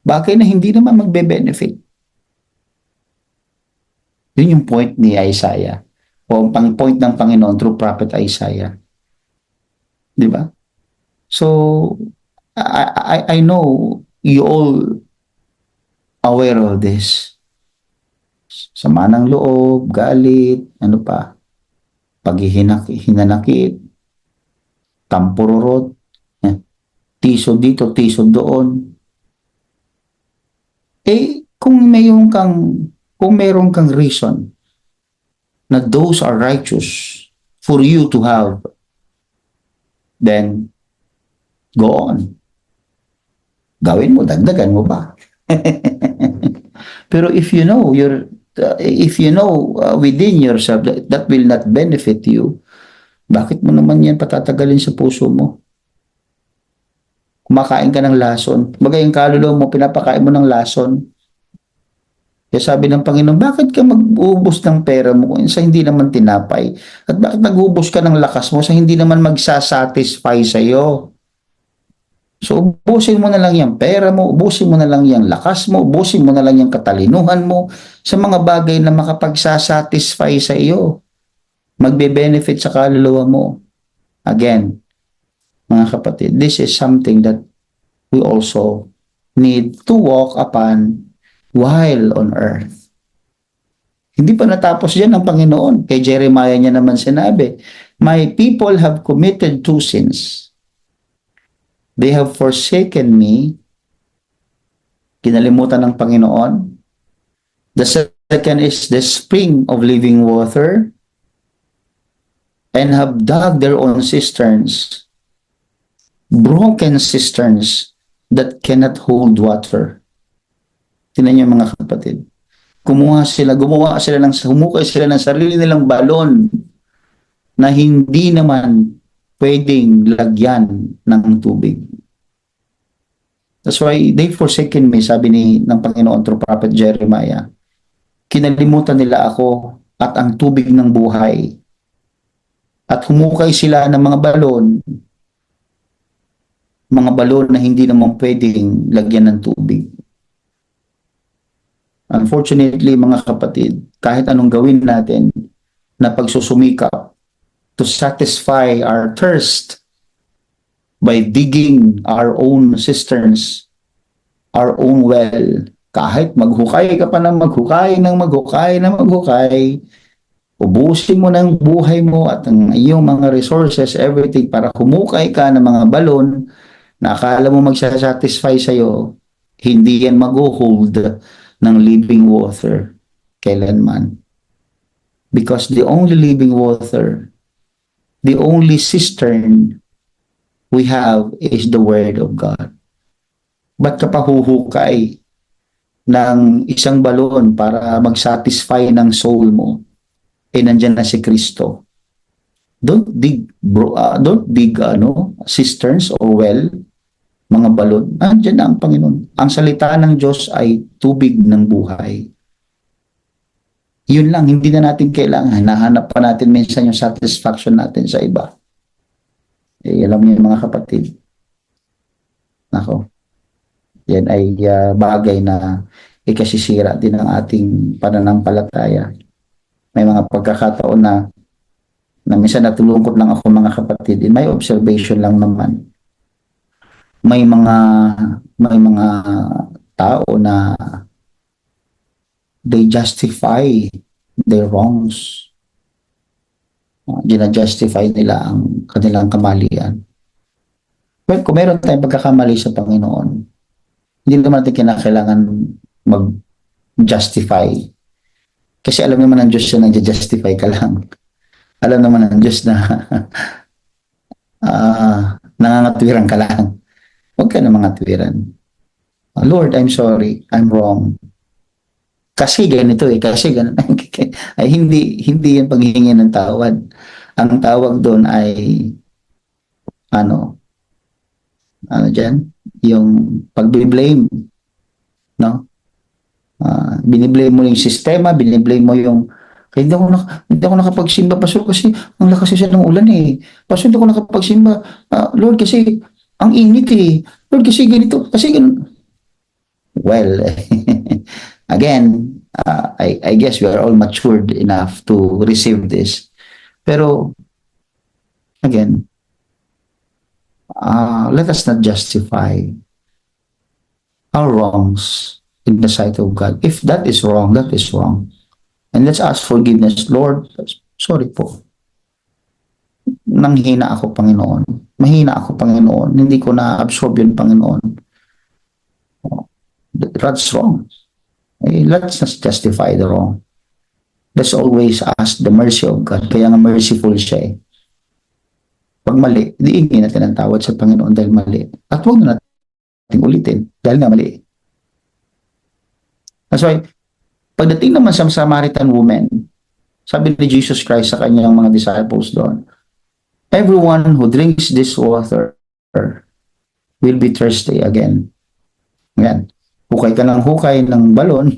[SPEAKER 1] bagay na hindi naman magbe-benefit? Yun yung point ni Isaiah. O ang point ng Panginoon through Prophet Isaiah. Di ba? So, I know you all aware of this. Sama ng loob, galit, ano pa, paghihinanakit, tampururot, tiso dito, tiso doon. Kung mayroong kang reason na those are righteous for you to have, then go on. Gawin mo, dagdagan mo pa. Pero if you know within yourself that will not benefit you, bakit mo naman yan patatagalin sa puso mo? Kumakain ka ng lason. Bagay yung kaluluwa mo, pinapakain mo ng lason. Kaya sabi ng Panginoon, bakit ka mag-ubos ng pera mo sa hindi naman tinapay? At bakit nag-ubos ka ng lakas mo sa hindi naman magsasatisfy sa iyo? So, ubusin mo na lang yung pera mo, ubusin mo na lang yung lakas mo, ubusin mo na lang yung katalinuhan mo sa mga bagay na makapagsasatisfy sa iyo. Magbe-benefit sa kaluluwa mo. Again, mga kapatid, this is something that we also need to walk upon while on earth. Hindi pa natapos yan ng Panginoon. Kay Jeremiah niya naman sinabi, my people have committed two sins. They have forsaken me. Kinalimutan ng Panginoon. The second is the spring of living water, and have dug their own cisterns, broken cisterns that cannot hold water. Tingnan niyo mga kapatid. Humukay sila ng sarili nilang balon na hindi naman pwedeng lagyan ng tubig. That's why they forsaken me, sabi ng Panginoon through Prophet Jeremiah. Kinalimutan nila ako at ang tubig ng buhay. At humukay sila ng mga balon na hindi naman pwedeng lagyan ng tubig. Unfortunately, mga kapatid, kahit anong gawin natin na pagsusumikap to satisfy our thirst by digging our own cisterns, our own well. Kahit maghukay ka pa ng maghukay, ubusin mo ng buhay mo at ang iyong mga resources, everything, para humukay ka ng mga balon na akala mo magsasatisfy sa'yo, hindi yan mag-hold ng living water kailanman. Because the only living water, the only cistern we have is the Word of God. Ba't ka pa huhukay ng isang balon para mag-satisfy ng soul mo? Nandyan na si Kristo. Don't dig cisterns or well, mga balon. Nandyan na ang Panginoon. Ang salita ng Diyos ay tubig ng buhay. Yun lang, hindi na natin kailangan. Nahanap pa natin minsan yung satisfaction natin sa iba. Alam niyo mga kapatid. Nako. Yan ay bagay na ikasisira din ng ating pananampalataya. May mga pagkakataon na minsan natulungkot lang ako mga kapatid. In my observation lang naman. May mga tao na they justify their wrongs. Gina-justify nila ang kanilang kamalian. Well, kung meron tayong pagkakamali sa Panginoon, hindi naman natin kinakailangan mag-justify. Kasi alam naman ng Diyos na nag-justify ka lang. Alam naman ng Diyos na nangangatwiran ka lang. Huwag ka na mangatwiran. Lord, I'm sorry. I'm wrong. Kasi ganito kasi ganun. Ay, hindi yan paghihingi ng tawad. Ang tawag doon ay ano dyan? Yung pagbiblame. No? Biniblame mo yung sistema, biniblame mo yung hindi ako nakapagsimba, Pastor, kasi ang lakas siya ng ulan eh. Pastor, hindi ako nakapagsimba. Lord, kasi ang init eh. Lord, kasi ganito, kasi ganun. Well, again, I guess we are all matured enough to receive this. Pero, again, let us not justify our wrongs in the sight of God. If that is wrong, that is wrong. And let's ask forgiveness. Lord, sorry po. Nanghina ako, Panginoon. Mahina ako, Panginoon. Hindi ko na-absorb yun, Panginoon. That's wrong. Let's not justify the wrong. Let's always ask the mercy of God. Kaya nga merciful siya eh. Pag mali, diingin natin ang tawad sa Panginoon dahil mali. At huwag na natin ulitin dahil nga mali. That's why, pagdating naman sa Samaritan woman, sabi ni Jesus Christ sa kanyang mga disciples doon, everyone who drinks this water will be thirsty again. Yan. Hukay ka ng hukay ng balon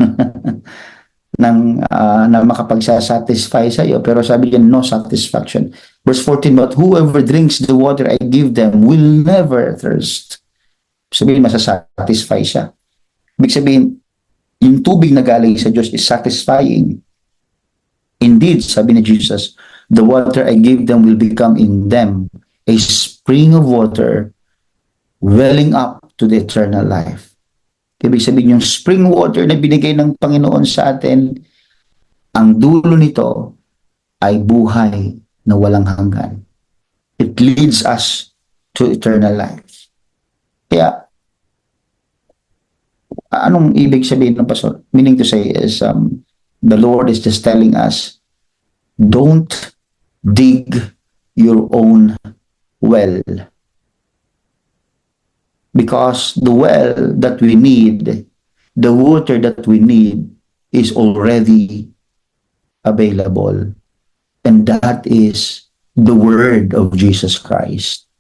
[SPEAKER 1] na makapagsasatisfy sa iyo. Pero sabi niya, no satisfaction. Verse 14, but whoever drinks the water I give them will never thirst. Sabihin, masasatisfy siya. Ibig sabihin, yung tubig na galing sa Diyos is satisfying. Indeed, sabi ni Jesus, the water I give them will become in them a spring of water welling up to the eternal life. Ibig sabihin, yung spring water na binigay ng Panginoon sa atin, ang dulo nito ay buhay na walang hanggan. It leads us to eternal life. Kaya, anong ibig sabihin ng Pastor? Meaning to say is, the Lord is just telling us, don't dig your own well. Because the well that we need, the water that we need is already available. And that is the Word of Jesus Christ.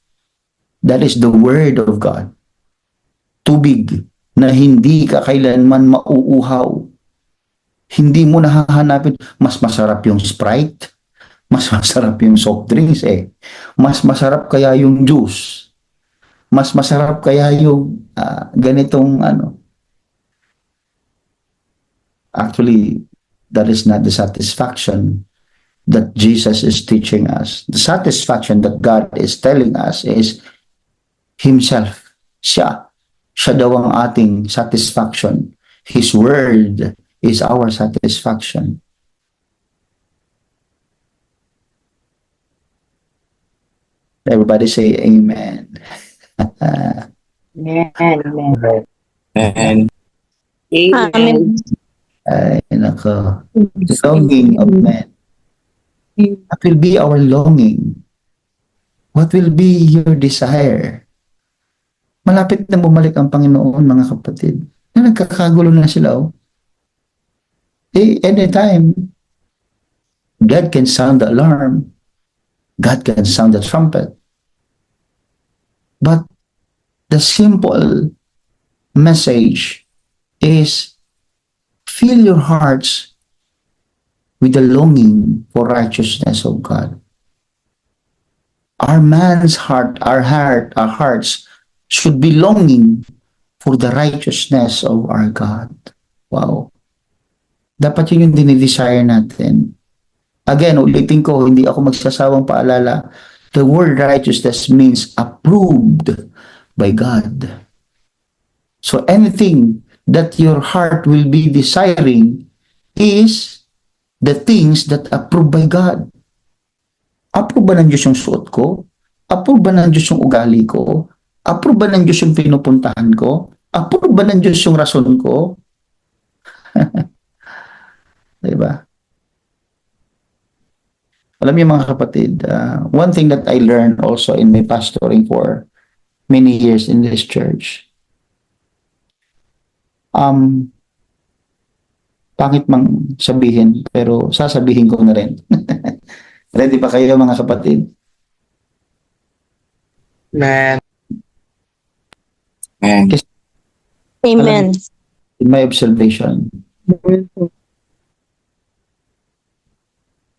[SPEAKER 1] That is the Word of God. Tubig na hindi ka kailanman mauuhaw. Hindi mo nahahanapin, mas masarap yung Sprite, mas masarap yung soft drinks eh. Mas masarap kaya yung juice. Mas masarap kaya yung ganitong Actually, that is not the satisfaction that Jesus is teaching us. The satisfaction that God is telling us is Himself. Siya. Siya daw ang ating satisfaction. His word is our satisfaction. Everybody say amen.
[SPEAKER 2] Amen. Amen.
[SPEAKER 4] And
[SPEAKER 2] Amen.
[SPEAKER 1] Ay, nako. The longing of men. What will be our longing? What will be your desire? Malapit na bumalik ang Panginoon, mga kapatid. Na nagkakagulo na sila, oh. Anytime, God can sound the alarm. God can sound the trumpet. But the simple message is fill your hearts with the longing for righteousness of God. Our man's heart, our hearts should be longing for the righteousness of our God. Wow. Dapat yun yung dinidesire natin. Again, ulitin ko, hindi ako magsasawang paalala. The word righteousness means approved by God. So anything that your heart will be desiring is the things that approved by God. Approve ba ng Diyos yung suot ko? Approve ba ng Diyos yung ugali ko? Approve ba ng Diyos yung pinupuntahan ko? Approve ba ng Diyos yung rason ko? Diba? Alam niyo mga kapatid, one thing that I learned also in my pastoring for many years in this church, pangit mang sabihin, pero sasabihin ko na rin. Ready ba kayo mga kapatid?
[SPEAKER 4] man.
[SPEAKER 2] Amen.
[SPEAKER 1] In my observation,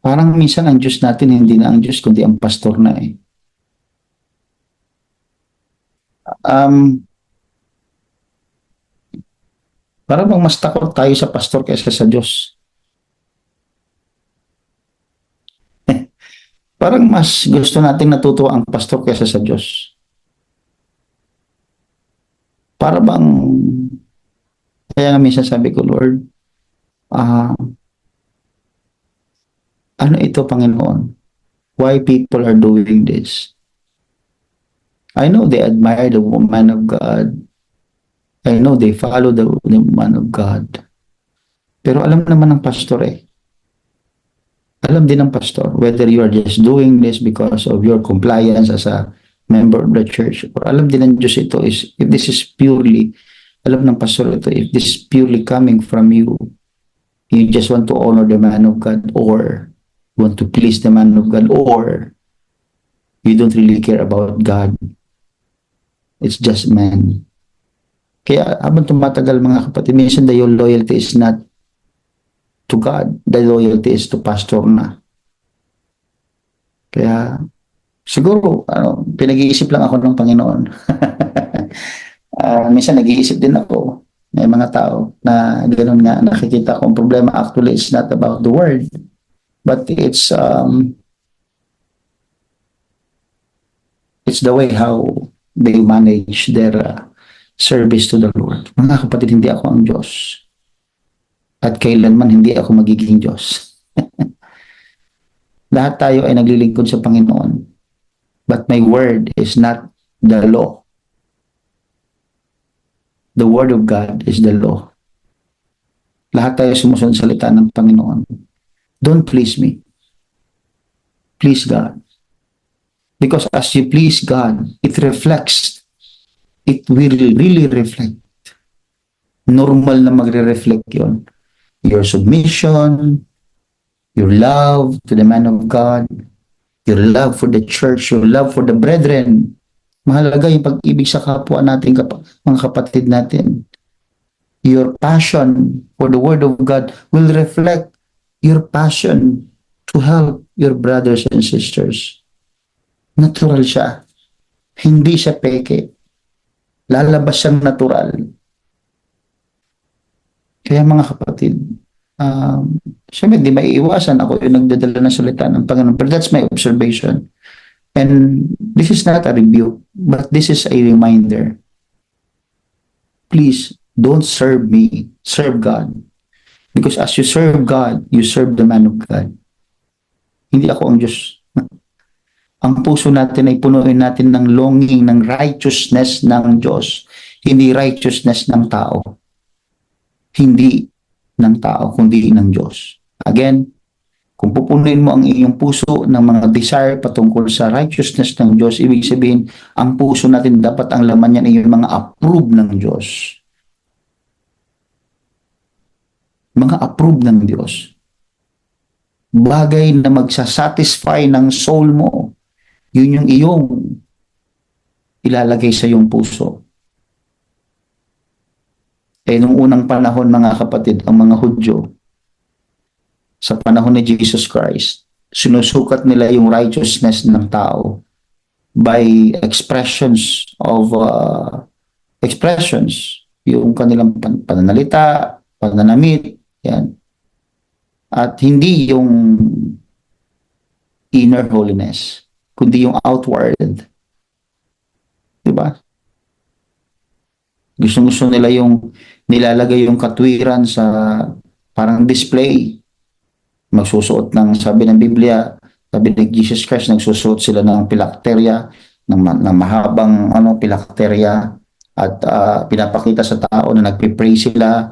[SPEAKER 1] parang minsan ang Diyos natin hindi na ang Diyos kundi ang pastor na eh. Parang bang mas takot tayo sa pastor kaysa sa Diyos. Parang mas gusto nating natuto ang pastor kaysa sa Diyos. Para bang, kaya nga minsan sabi ko, Lord, ano ito, Panginoon? Why people are doing this? I know they admire the man of God. I know they follow the man of God. Pero alam naman ng pastor eh. Alam din ng pastor whether you are just doing this because of your compliance as a member of the church, or alam din ng Diyos ito is, if this is purely, alam ng pastor ito, if this is purely coming from you, you just want to honor the man of God, or want to please the man of God, or you don't really care about God. It's just man. Kaya habang tumatagal mga kapatid, minsan the loyalty is not to God, the loyalty is to pastor na. Kaya siguro pinag-iisip lang ako ng Panginoon. Minsan nag-iisip din ako. May mga tao na ganoon nga, nakikita ko ang problema actually it's not about the word, but it's the way how they manage their service to the Lord. Mga kapatid, hindi ako ang Diyos. At kailanman hindi ako magiging Diyos. Lahat tayo ay naglilingkod sa Panginoon. But my word is not the law. The word of God is the law. Lahat tayo sumusunod sa salita ng Panginoon. Don't please me. Please God. Because as you please God, it reflects. It will really reflect. Normal na magre-reflect yon. Your submission, your love to the man of God, your love for the church, your love for the brethren. Mahalaga yung pag-ibig sa kapwa natin, mga kapatid natin. Your passion for the word of God will reflect your passion to help your brothers and sisters. Natural siya. Hindi siya peke. Lalabas siyang natural. Kaya mga kapatid, Siyempre, di maiiwasan. Ako yung nagdadala ng salita ng Panginoon. But that's my observation. And this is not a review, but this is a reminder. Please, don't serve me. Serve God. Because as you serve God, you serve the man of God. Hindi ako ang Diyos. Ang puso natin ay punuin natin ng longing, ng righteousness ng Diyos. Hindi righteousness ng tao. Hindi ng tao, kundi ng Diyos. Again, kung pupunuin mo ang iyong puso ng mga desire patungkol sa righteousness ng Diyos, ibig sabihin, ang puso natin dapat ang laman niyan ay yung mga approve ng Diyos. Mga approve ng Diyos. Bagay na magsasatisfy ng soul mo, yun yung iyong ilalagay sa iyong puso. Nung unang panahon, mga kapatid, ang mga Hudyo, sa panahon ni Jesus Christ, sinusukat nila yung righteousness ng tao by expressions, yung kanilang pananalita, pananamit, yan. At hindi yung inner holiness, kundi yung outward. Diba? Gusto nila yung nilalagay yung katwiran sa parang display. Magsusuot ng, sabi ng Biblia, sabi ni Jesus Christ, nagsusuot sila ng pilakterya, ng mahabang pilakterya, at pinapakita sa tao na nagpipray sila.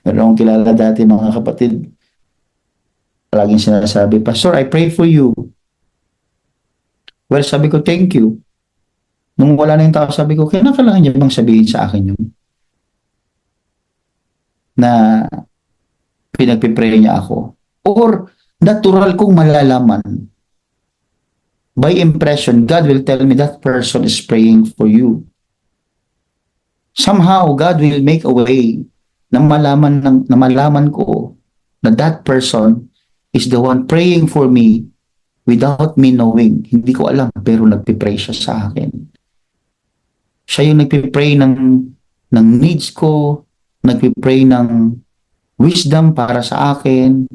[SPEAKER 1] Meron akong kilala dati, mga kapatid, palaging sinasabi, Pastor, I pray for you. Well, sabi ko, thank you. Nung wala na yung tao, sabi ko, kailangan niya bang sabihin sa akin yun? Na pinagpipray niya ako. Or, natural kong malalaman. By impression, God will tell me that person is praying for you. Somehow, God will make a way na malaman ko na that person is the one praying for me without me knowing. Hindi ko alam, pero nagpipray siya sa akin. Siya yung nagpipray ng needs ko, nagpipray ng wisdom para sa akin,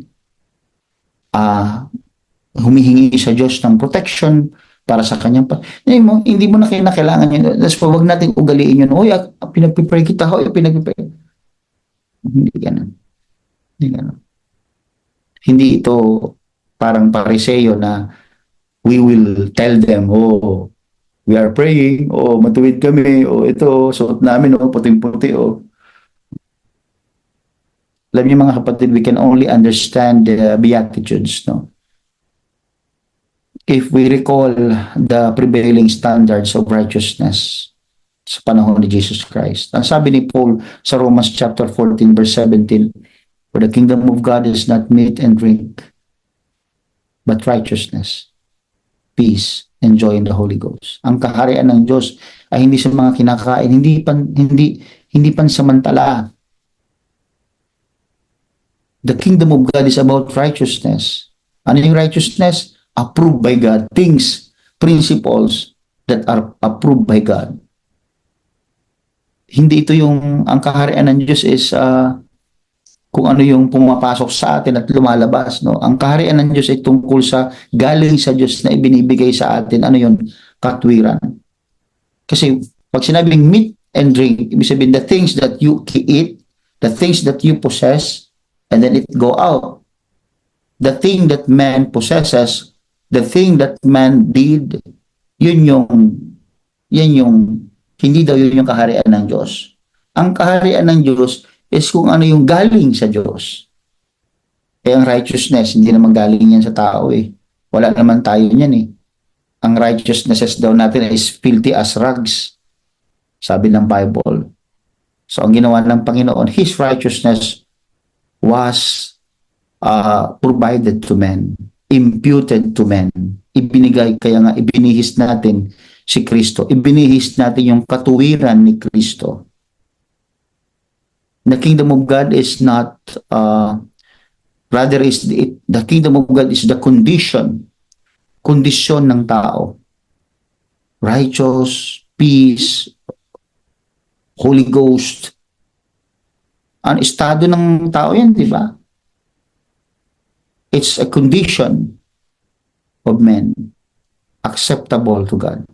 [SPEAKER 1] humihingi sa Diyos ng protection para sa kanyang hindi mo na kailangan yun. That's why wag natin ugaliin yun. Oy, pinagpipray kita. Oy, pinagpipray. Hindi ganun. Hindi ito parang pariseyo na we will tell them, we are praying, matuwid kami, ito, suot namin, puting-puti, Alam niyo mga kapatid, we can only understand the Beatitudes, no? If we recall the prevailing standards of righteousness sa panahon ni Jesus Christ. Ang sabi ni Paul sa Romans chapter 14 verse 17, for the kingdom of God is not meat and drink, but righteousness, peace, and joy in the Holy Ghost. Ang kaharian ng Diyos ay hindi sa mga kinakain, hindi pansamantala. The kingdom of God is about righteousness. Ano yung righteousness? Approved by God. Things, principles that are approved by God. Hindi ito ang kaharian ng Diyos is kung ano yung pumapasok sa atin at lumalabas, no? Ang kaharian ng Diyos ay tungkol sa galing sa Diyos na ibinibigay sa atin. Ano yun? Katwiran. Kasi pag sinabing meat and drink, ibig sabihin the things that you eat, the things that you possess, and then it go out. The thing that man possesses, the thing that man did, yan yung, hindi daw yun yung kaharian ng Diyos. Ang kaharian ng Diyos is kung ano yung galing sa Diyos. Ang righteousness, hindi naman galing yan sa tao eh. Wala naman tayo niyan eh. Ang righteousnesses daw natin is filthy as rags. Sabi ng Bible. So ang ginawa ng Panginoon, His righteousness was provided to men, imputed to men. Ibinigay, kaya nga ibinihis natin si Kristo. Ibinihis natin yung katuwiran ni Kristo. The kingdom of God is not, rather is the kingdom of God is the kondisyon ng tao. Righteous, peace, Holy Ghost, Ang estado ng tao yan, di ba? It's a condition of men acceptable to God.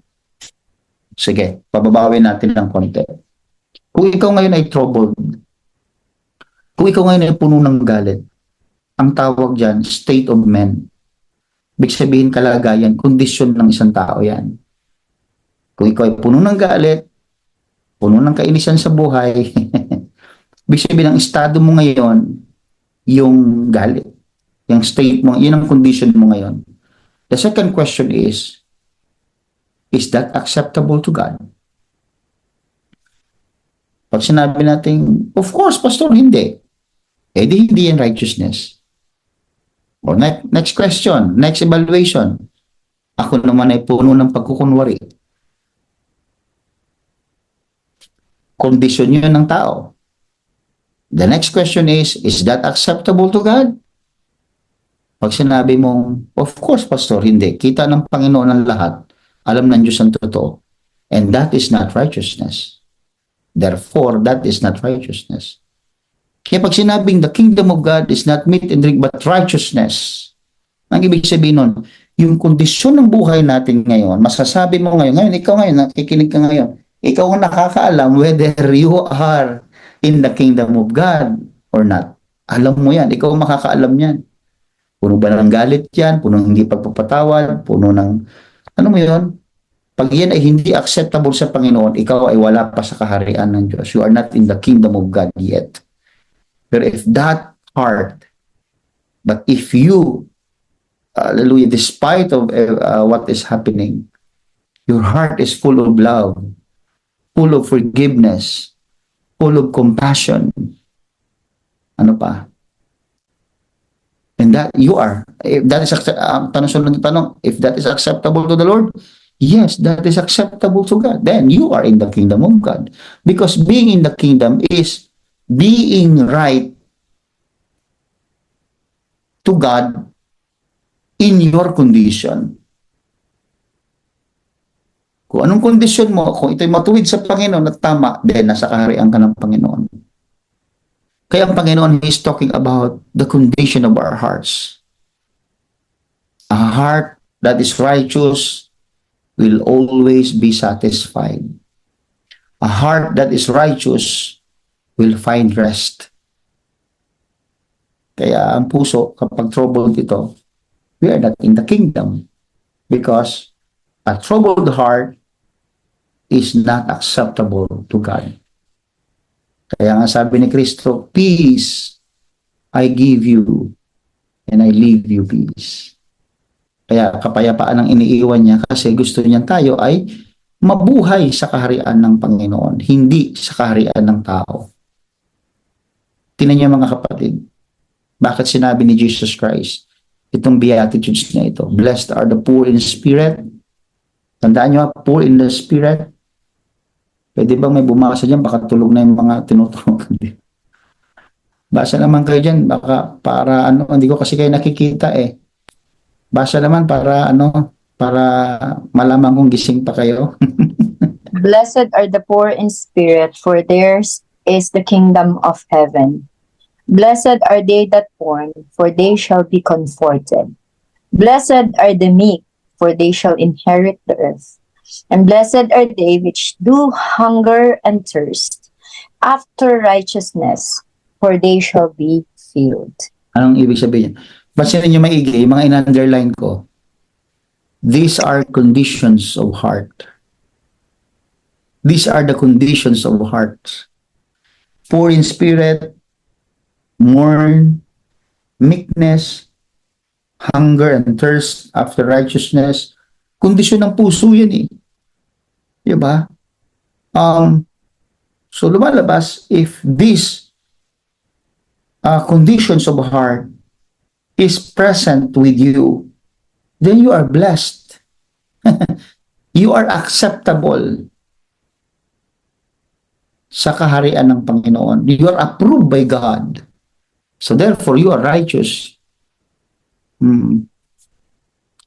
[SPEAKER 1] Sige, pababawin natin ng konti. Kung ikaw ngayon ay troubled, kung ikaw ngayon ay puno ng galit, ang tawag dyan, state of men. Ibig sabihin kalagayan, kondisyon ng isang tao yan. Kung ikaw ay puno ng galit, puno ng kainisan sa buhay, ibig sabihin ang estado mo ngayon, yung galit. Yung state mo, yun ang condition mo ngayon. The second question is that acceptable to God? Pag sinabi natin, of course, Pastor, hindi. Eh di hindi yan righteousness. O next question, next evaluation. Ako naman ay puno ng pagkukunwari. Kondisyon yun ng tao. The next question is that acceptable to God? Pag sinabi mong, of course, Pastor, hindi. Kita ng Panginoon ang lahat. Alam ng Diyos ang totoo. And that is not righteousness. Therefore, that is not righteousness. Kaya pag sinabing the kingdom of God is not meat and drink but righteousness, ang ibig sabihin nun, yung kondisyon ng buhay natin ngayon, masasabi mo ngayon, ikaw ngayon, nakikinig ka ngayon, ikaw ang nakakaalam whether you are in the kingdom of God or not. Alam mo yan, ikaw ang makakaalam yan. Puno ba ng galit yan, puno ng hindi pagpapatawad, puno ng, ano mo yun? Pag yan ay hindi acceptable sa Panginoon, ikaw ay wala pa sa kaharian ng Diyos. You are not in the kingdom of God yet. But if that heart, but if you, hallelujah, despite of what is happening, your heart is full of love, full of forgiveness, full of compassion, ano pa? And that you are, if that is, tanong, if that is acceptable to the Lord, yes, that is acceptable to God. Then you are in the kingdom of God. Because being in the kingdom is being right to God in your condition. Kung anong kondisyon mo, kung ito'y matuwid sa Panginoon at tama, then nasa kaharian ka ng Panginoon. Kaya ang Panginoon is talking about the condition of our hearts. A heart that is righteous will always be satisfied. A heart that is righteous will find rest. Kaya ang puso, kapag troubled ito, we are not in the kingdom. Because a troubled heart is not acceptable to God. Kaya nga sabi ni Kristo, peace I give you and I leave you peace. Kaya kapayapaan ang iniiwan niya kasi gusto niya tayo ay mabuhay sa kaharian ng Panginoon, hindi sa kaharian ng tao. Tingnan niyo mga kapatid, bakit sinabi ni Jesus Christ itong beatitudes niya ito? Blessed are the poor in spirit. Tandaan niyo, poor in the spirit. Pwede bang may bumasa dyan? Baka tulog na yung mga tinutulogan din. Basa naman kayo dyan, baka para ano, hindi ko kasi kayo nakikita eh. Basa naman para ano, para malaman kung gising pa kayo.
[SPEAKER 2] Blessed are the poor in spirit, for theirs is the kingdom of heaven. Blessed are they that mourn, for they shall be comforted. Blessed are the meek, for they shall inherit the earth. And blessed are they which do hunger and thirst after righteousness, for they shall be filled.
[SPEAKER 1] Anong ibig sabihin? Pansinin niyo maigi, yung mga in-underline ko. These are conditions of heart. These are the conditions of heart. Poor in spirit, mourn, meekness, hunger and thirst after righteousness. Kondisyon ng puso yun eh. Diba? So lumalabas, if these conditions of heart is present with you, then you are blessed. You are acceptable sa kaharian ng Panginoon. You are approved by God. So therefore, you are righteous. Ano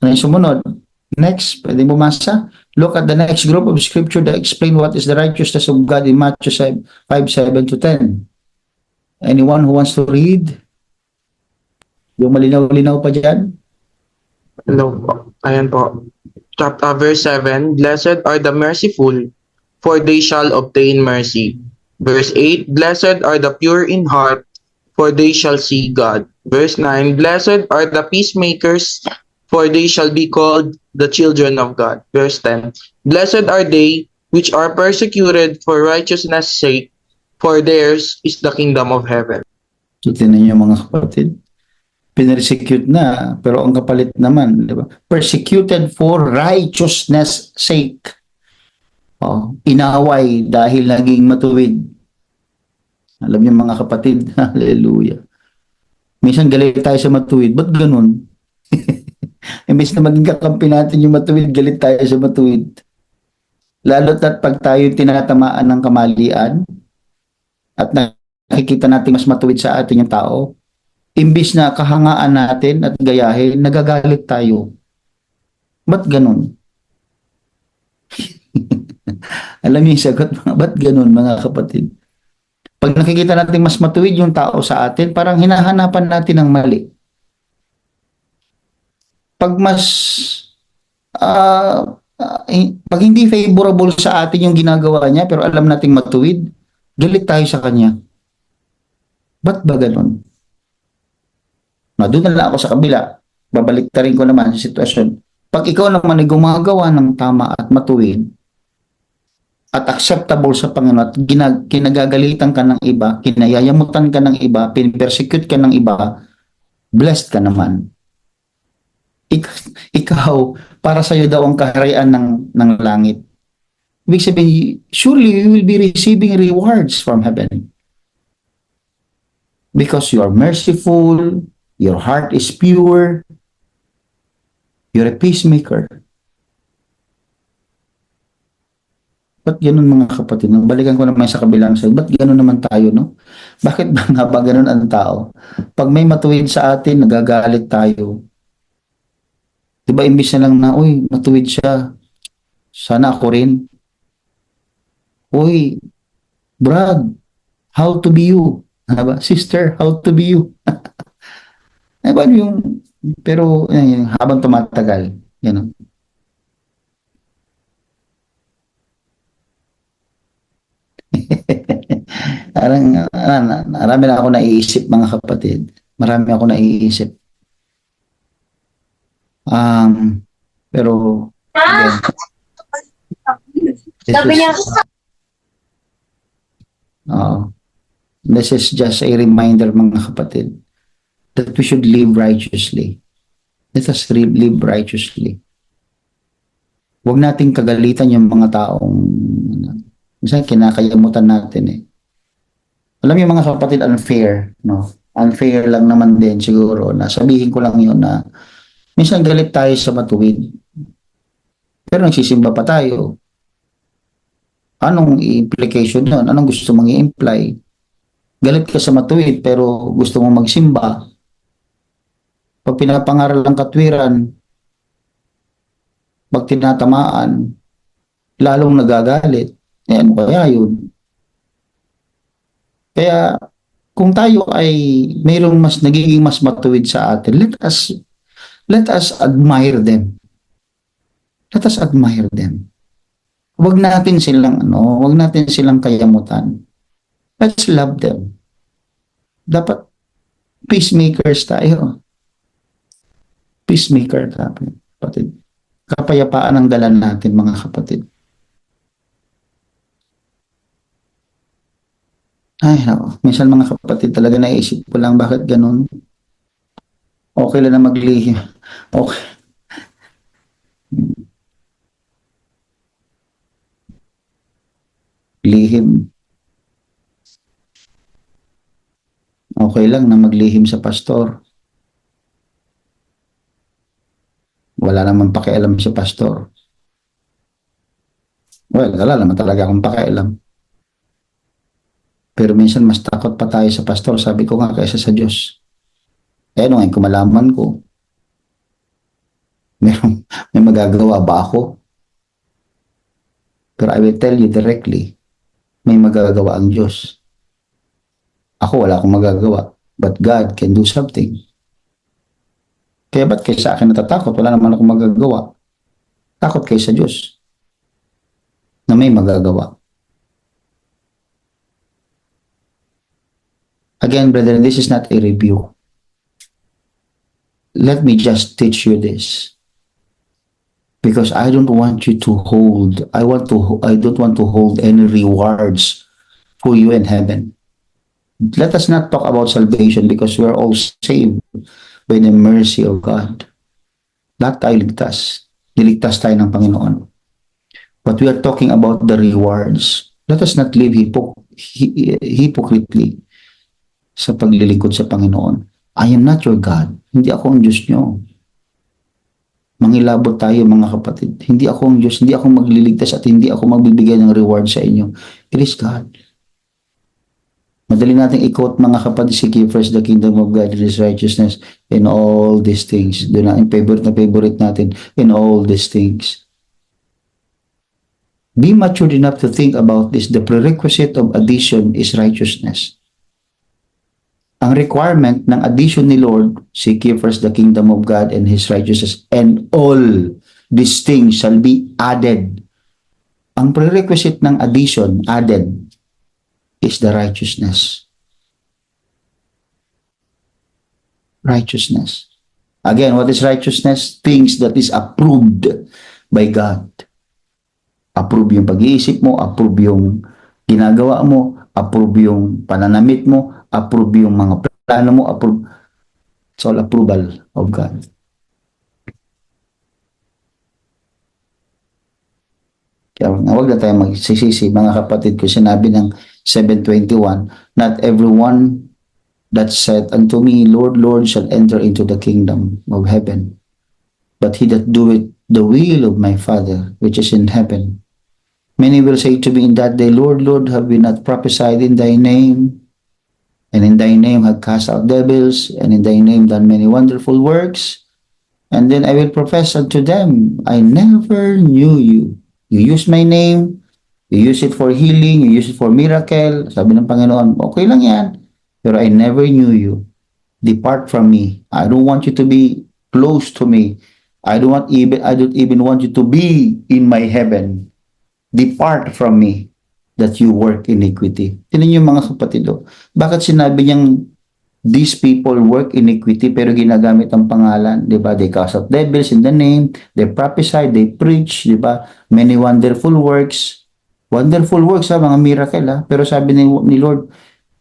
[SPEAKER 1] yung sumunod? Next, pwede bumasa. Look at the next group of scripture that explain what is the righteousness of God in Matthew 5:7-10. Anyone who wants to read? Yung malinaw-linaw pa dyan?
[SPEAKER 4] Hello po. Ayan po. Chapter verse 7. Blessed are the merciful, for they shall obtain mercy. Verse 8. Blessed are the pure in heart, for they shall see God. Verse 9. Blessed are the peacemakers, for they shall be called the children of God. Verse 10. Blessed are they which are persecuted for righteousness' sake, for theirs is the kingdom of heaven.
[SPEAKER 1] So, tinan niyo mga kapatid. Pinersecute na, pero ang kapalit naman, di ba? Persecuted for righteousness' sake. Oh, inaway dahil naging matuwid. Alam niyo mga kapatid, hallelujah. Minsan galit tayo sa matuwid, ba't ganun? Imbes na maging kakampi natin yung matuwid, galit tayo sa matuwid. Lalo't at pag tayo tinatamaan ng kamalian at nakikita natin mas matuwid sa atin yung tao, imbis na kahangaan natin at gayahin, nagagalit tayo. Ba't ganun? Alam niyo yung sagot, ba't ganun mga kapatid? Pag nakikita natin mas matuwid yung tao sa atin, parang hinahanapan natin ng mali. Pag mas, pag hindi favorable sa atin yung ginagawa niya, pero alam nating matuwid, galit tayo sa kanya. Ba't ba ganun? Doon na lang ako sa kabila. Babaliktarin ko naman sa sitwasyon. Pag ikaw naman ay gumagawa ng tama at matuwid at acceptable sa Panginoon at kinagagalitan ka ng iba, kinayayamutan ka ng iba, pinipersecute ka ng iba, blessed ka naman. Ikaw, para sa'yo daw ang kaharian ng langit. Ibig sabihin, surely you will be receiving rewards from heaven. Because you are merciful, your heart is pure. You're a peacemaker. Ba't ganun mga kapatid? Balikan ko naman sa kabilang side. Ba't ganun naman tayo, no? Bakit ba nga ba ganun ang tao? Pag may matuwid sa atin, nagagalit tayo. Diba imbis na lang na, uy, matuwid siya. Sana ako rin. Uy, Brad, how to be you? Diba? Sister, how to be you? Diba yung, pero habang tumatagal, yun. Parang, marami na ako naiisip mga kapatid. Marami ako naiisip. Pero, again, this is just a reminder mga kapatid that we should live righteously. Let us live righteously. Huwag nating kagalitan yung mga taong minsan kinakayamutan natin eh. Alam niyo mga kapatid, unfair, no? Unfair lang naman din siguro na sabihin ko lang yun na minsan galit tayo sa matuwid. Pero nagsisimba pa tayo. Anong implication yun? Anong gusto mong i-imply? Galit ka sa matuwid pero gusto mong magsimba. Pag pinapangaral ang katwiran, pag tinatamaan, lalong nagagalit. Ano kaya yun? Kaya kung tayo ay mayroong nagiging mas matuwid sa atin, let us admire them. Let us admire them. Huwag natin silang kayamutan. Let's love them. Dapat peacemakers tayo. Peacemaker tayo, kapatid. Kapayapaan ang dala natin mga kapatid. Ay, minsan mga kapatid talaga naisip ko lang bakit ganun. Okay lang na maglihim. Okay. Lihim. Okay lang na maglihim sa pastor. Wala naman pakialam si pastor. Well, wala naman talaga akong pakialam. Pero minsan mas takot pa tayo sa pastor, sabi ko nga, kaysa sa Diyos. Ngayon kung malaman ko, may magagawa ba ako? Pero I will tell you directly, may magagawa ang Diyos. Ako wala akong magagawa. But God can do something. Kaya ba't kayo sa akin natatakot? Wala naman akong magagawa. Takot kayo sa Diyos na may magagawa. Again, brethren, this is not a review. Let me just teach you this. Because I don't want you to hold, I don't want to hold any rewards for you in heaven. Let us not talk about salvation because we are all saved by the mercy of God. Lahat tayo ligtas. Niligtas tayo ng Panginoon. But we are talking about the rewards. Let us not live hypocritically sa paglilingkod sa Panginoon. I am not your God. Hindi ako ang Diyos nyo. Mangilabot tayo mga kapatid. Hindi ako ang Diyos, hindi ako magliligtas at hindi ako magbibigay ng reward sa inyo. It is God. Madali nating i-quote mga kapatid, seek ye first the kingdom of God and His righteousness in all these things. Doon na yung favorite natin, in all these things. Be matured enough to think about this. The prerequisite of addition is righteousness. Ang requirement ng addition ni Lord, seek ye first the kingdom of God and His righteousness, and all these things shall be added. Ang prerequisite ng addition, added, is the righteousness. Righteousness. Again, what is righteousness? Things that is approved by God. Approve yung pag-iisip mo, approve yung ginagawa mo, approve yung pananamit mo, approve yung mga plano mo, approve. It's all approval of God. Kaya huwag na tayo magsisisi, mga kapatid ko, sinabi ng 7:21, not everyone that said unto me, Lord, Lord, shall enter into the kingdom of heaven, but he that doeth the will of my Father, which is in heaven. Many will say to me in that day, Lord, Lord, have we not prophesied in thy name? And in thy name have cast out devils, and in thy name done many wonderful works. And then I will profess unto them, I never knew you. You use my name, you use it for healing, you use it for miracle. Sabi ng Panginoon, okay lang yan. Pero I never knew you. Depart from me. I don't want you to be close to me. I don't even want you to be in my heaven. Depart from me, that you work iniquity. Tinan niyo mga kapatid, bakit sinabi niyang these people work iniquity pero ginagamit ang pangalan, di ba? They cast out devils in the name, they prophesy, they preach, di ba? Many wonderful works. Wonderful works, mga miracle, Pero sabi ni Lord,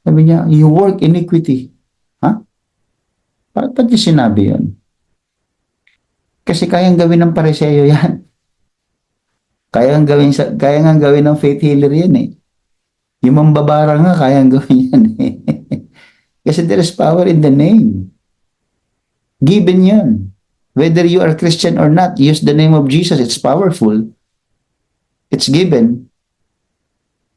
[SPEAKER 1] sabi niya, you work iniquity. Bakit niya sinabi yun? Kasi kayang gawin ng Pariseo yan. Kaya nga gawin ng faith healer yan eh. Yung mambabara nga, kaya gawin yan eh. Kasi there is power in the name. Given yun. Whether you are Christian or not, use the name of Jesus. It's powerful. It's given.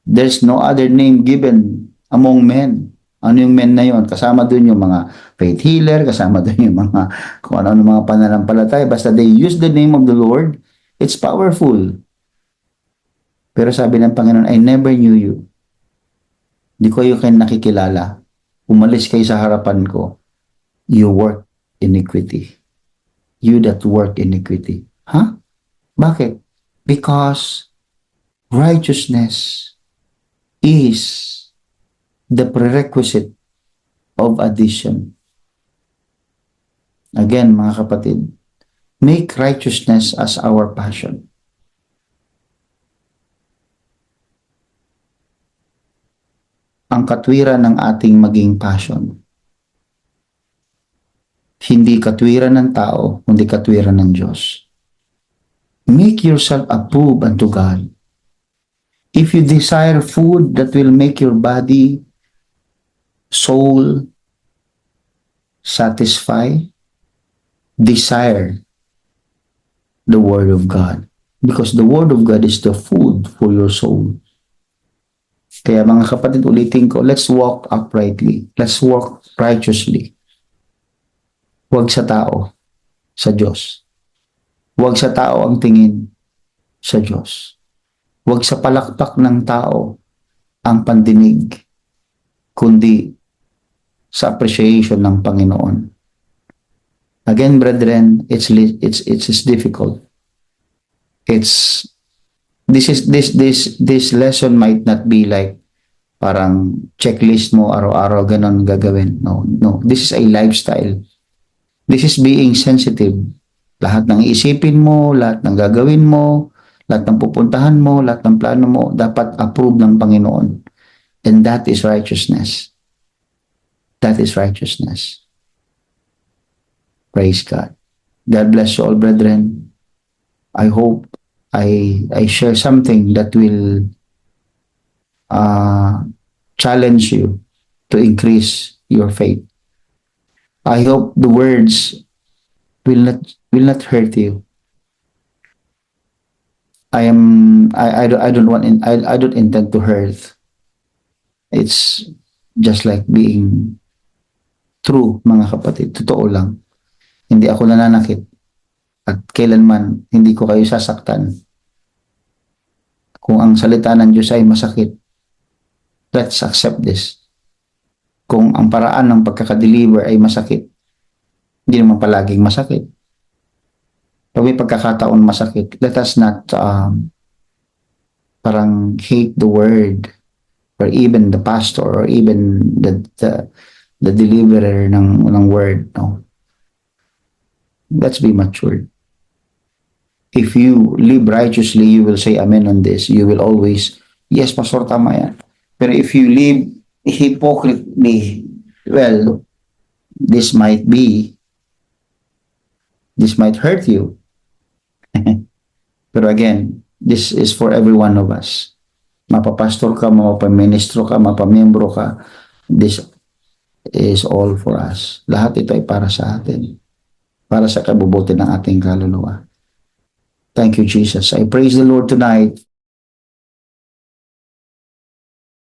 [SPEAKER 1] There's no other name given among men. Ano yung men na yun? Kasama dun yung mga faith healer, kasama dun yung mga kung ano mga pananampalataya. Basta they use the name of the Lord, it's powerful. Pero sabi ng Panginoon, I never knew you. Di ko kayo nakikilala. Umalis kayo sa harapan ko. You work iniquity. You that work iniquity. Bakit? Because righteousness is the prerequisite of addition. Again, mga kapatid, make righteousness as our passion. Ang katwiran ng ating maging passion. Hindi katwiran ng tao, kundi katwiran ng Diyos. Make yourself approved unto God. If you desire food that will make your body, soul satisfy, desire the Word of God. Because the Word of God is the food for your soul. Kaya mga kapatid, ulitin ko, let's walk uprightly. Let's walk righteously. Huwag sa tao, sa Diyos. Huwag sa tao ang tingin, sa Diyos. Huwag sa palakpak ng tao ang pandinig, kundi sa appreciation ng Panginoon. Again, brethren, it's difficult. This lesson might not be like parang checklist mo araw-araw ganon gagawin. No. This is a lifestyle. This is being sensitive. Lahat ng iisipin mo, lahat ng gagawin mo, lahat ng pupuntahan mo, lahat ng plano mo, dapat approve ng Panginoon. And that is righteousness. That is righteousness. Praise God. God bless you all, brethren. I hope I share something that will challenge you to increase your faith. I hope the words will not hurt you. I don't intend to hurt. It's just like being true, mga kapatid. Totoo lang. Hindi ako nananakit. At kailanman, hindi ko kayo sasaktan. Kung ang salita ng Diyos ay masakit, let's accept this. Kung ang paraan ng pagkakadeliver ay masakit, hindi naman palaging masakit. Pag may pagkakataon masakit, let us not parang hate the word or even the pastor or even the deliverer ng word. No? Let's be matured. If you live righteously, you will say amen on this. You will always, yes, pastor, tama yan. Pero if you live hypocritically, well, this might hurt you. Pero again, this is for every one of us. Mapapastor ka, mapapaministro ka, mapamembro ka, this is all for us. Lahat ito ay para sa atin. Para sa kabubuti ng ating kaluluwa. Thank you, Jesus. I praise the Lord tonight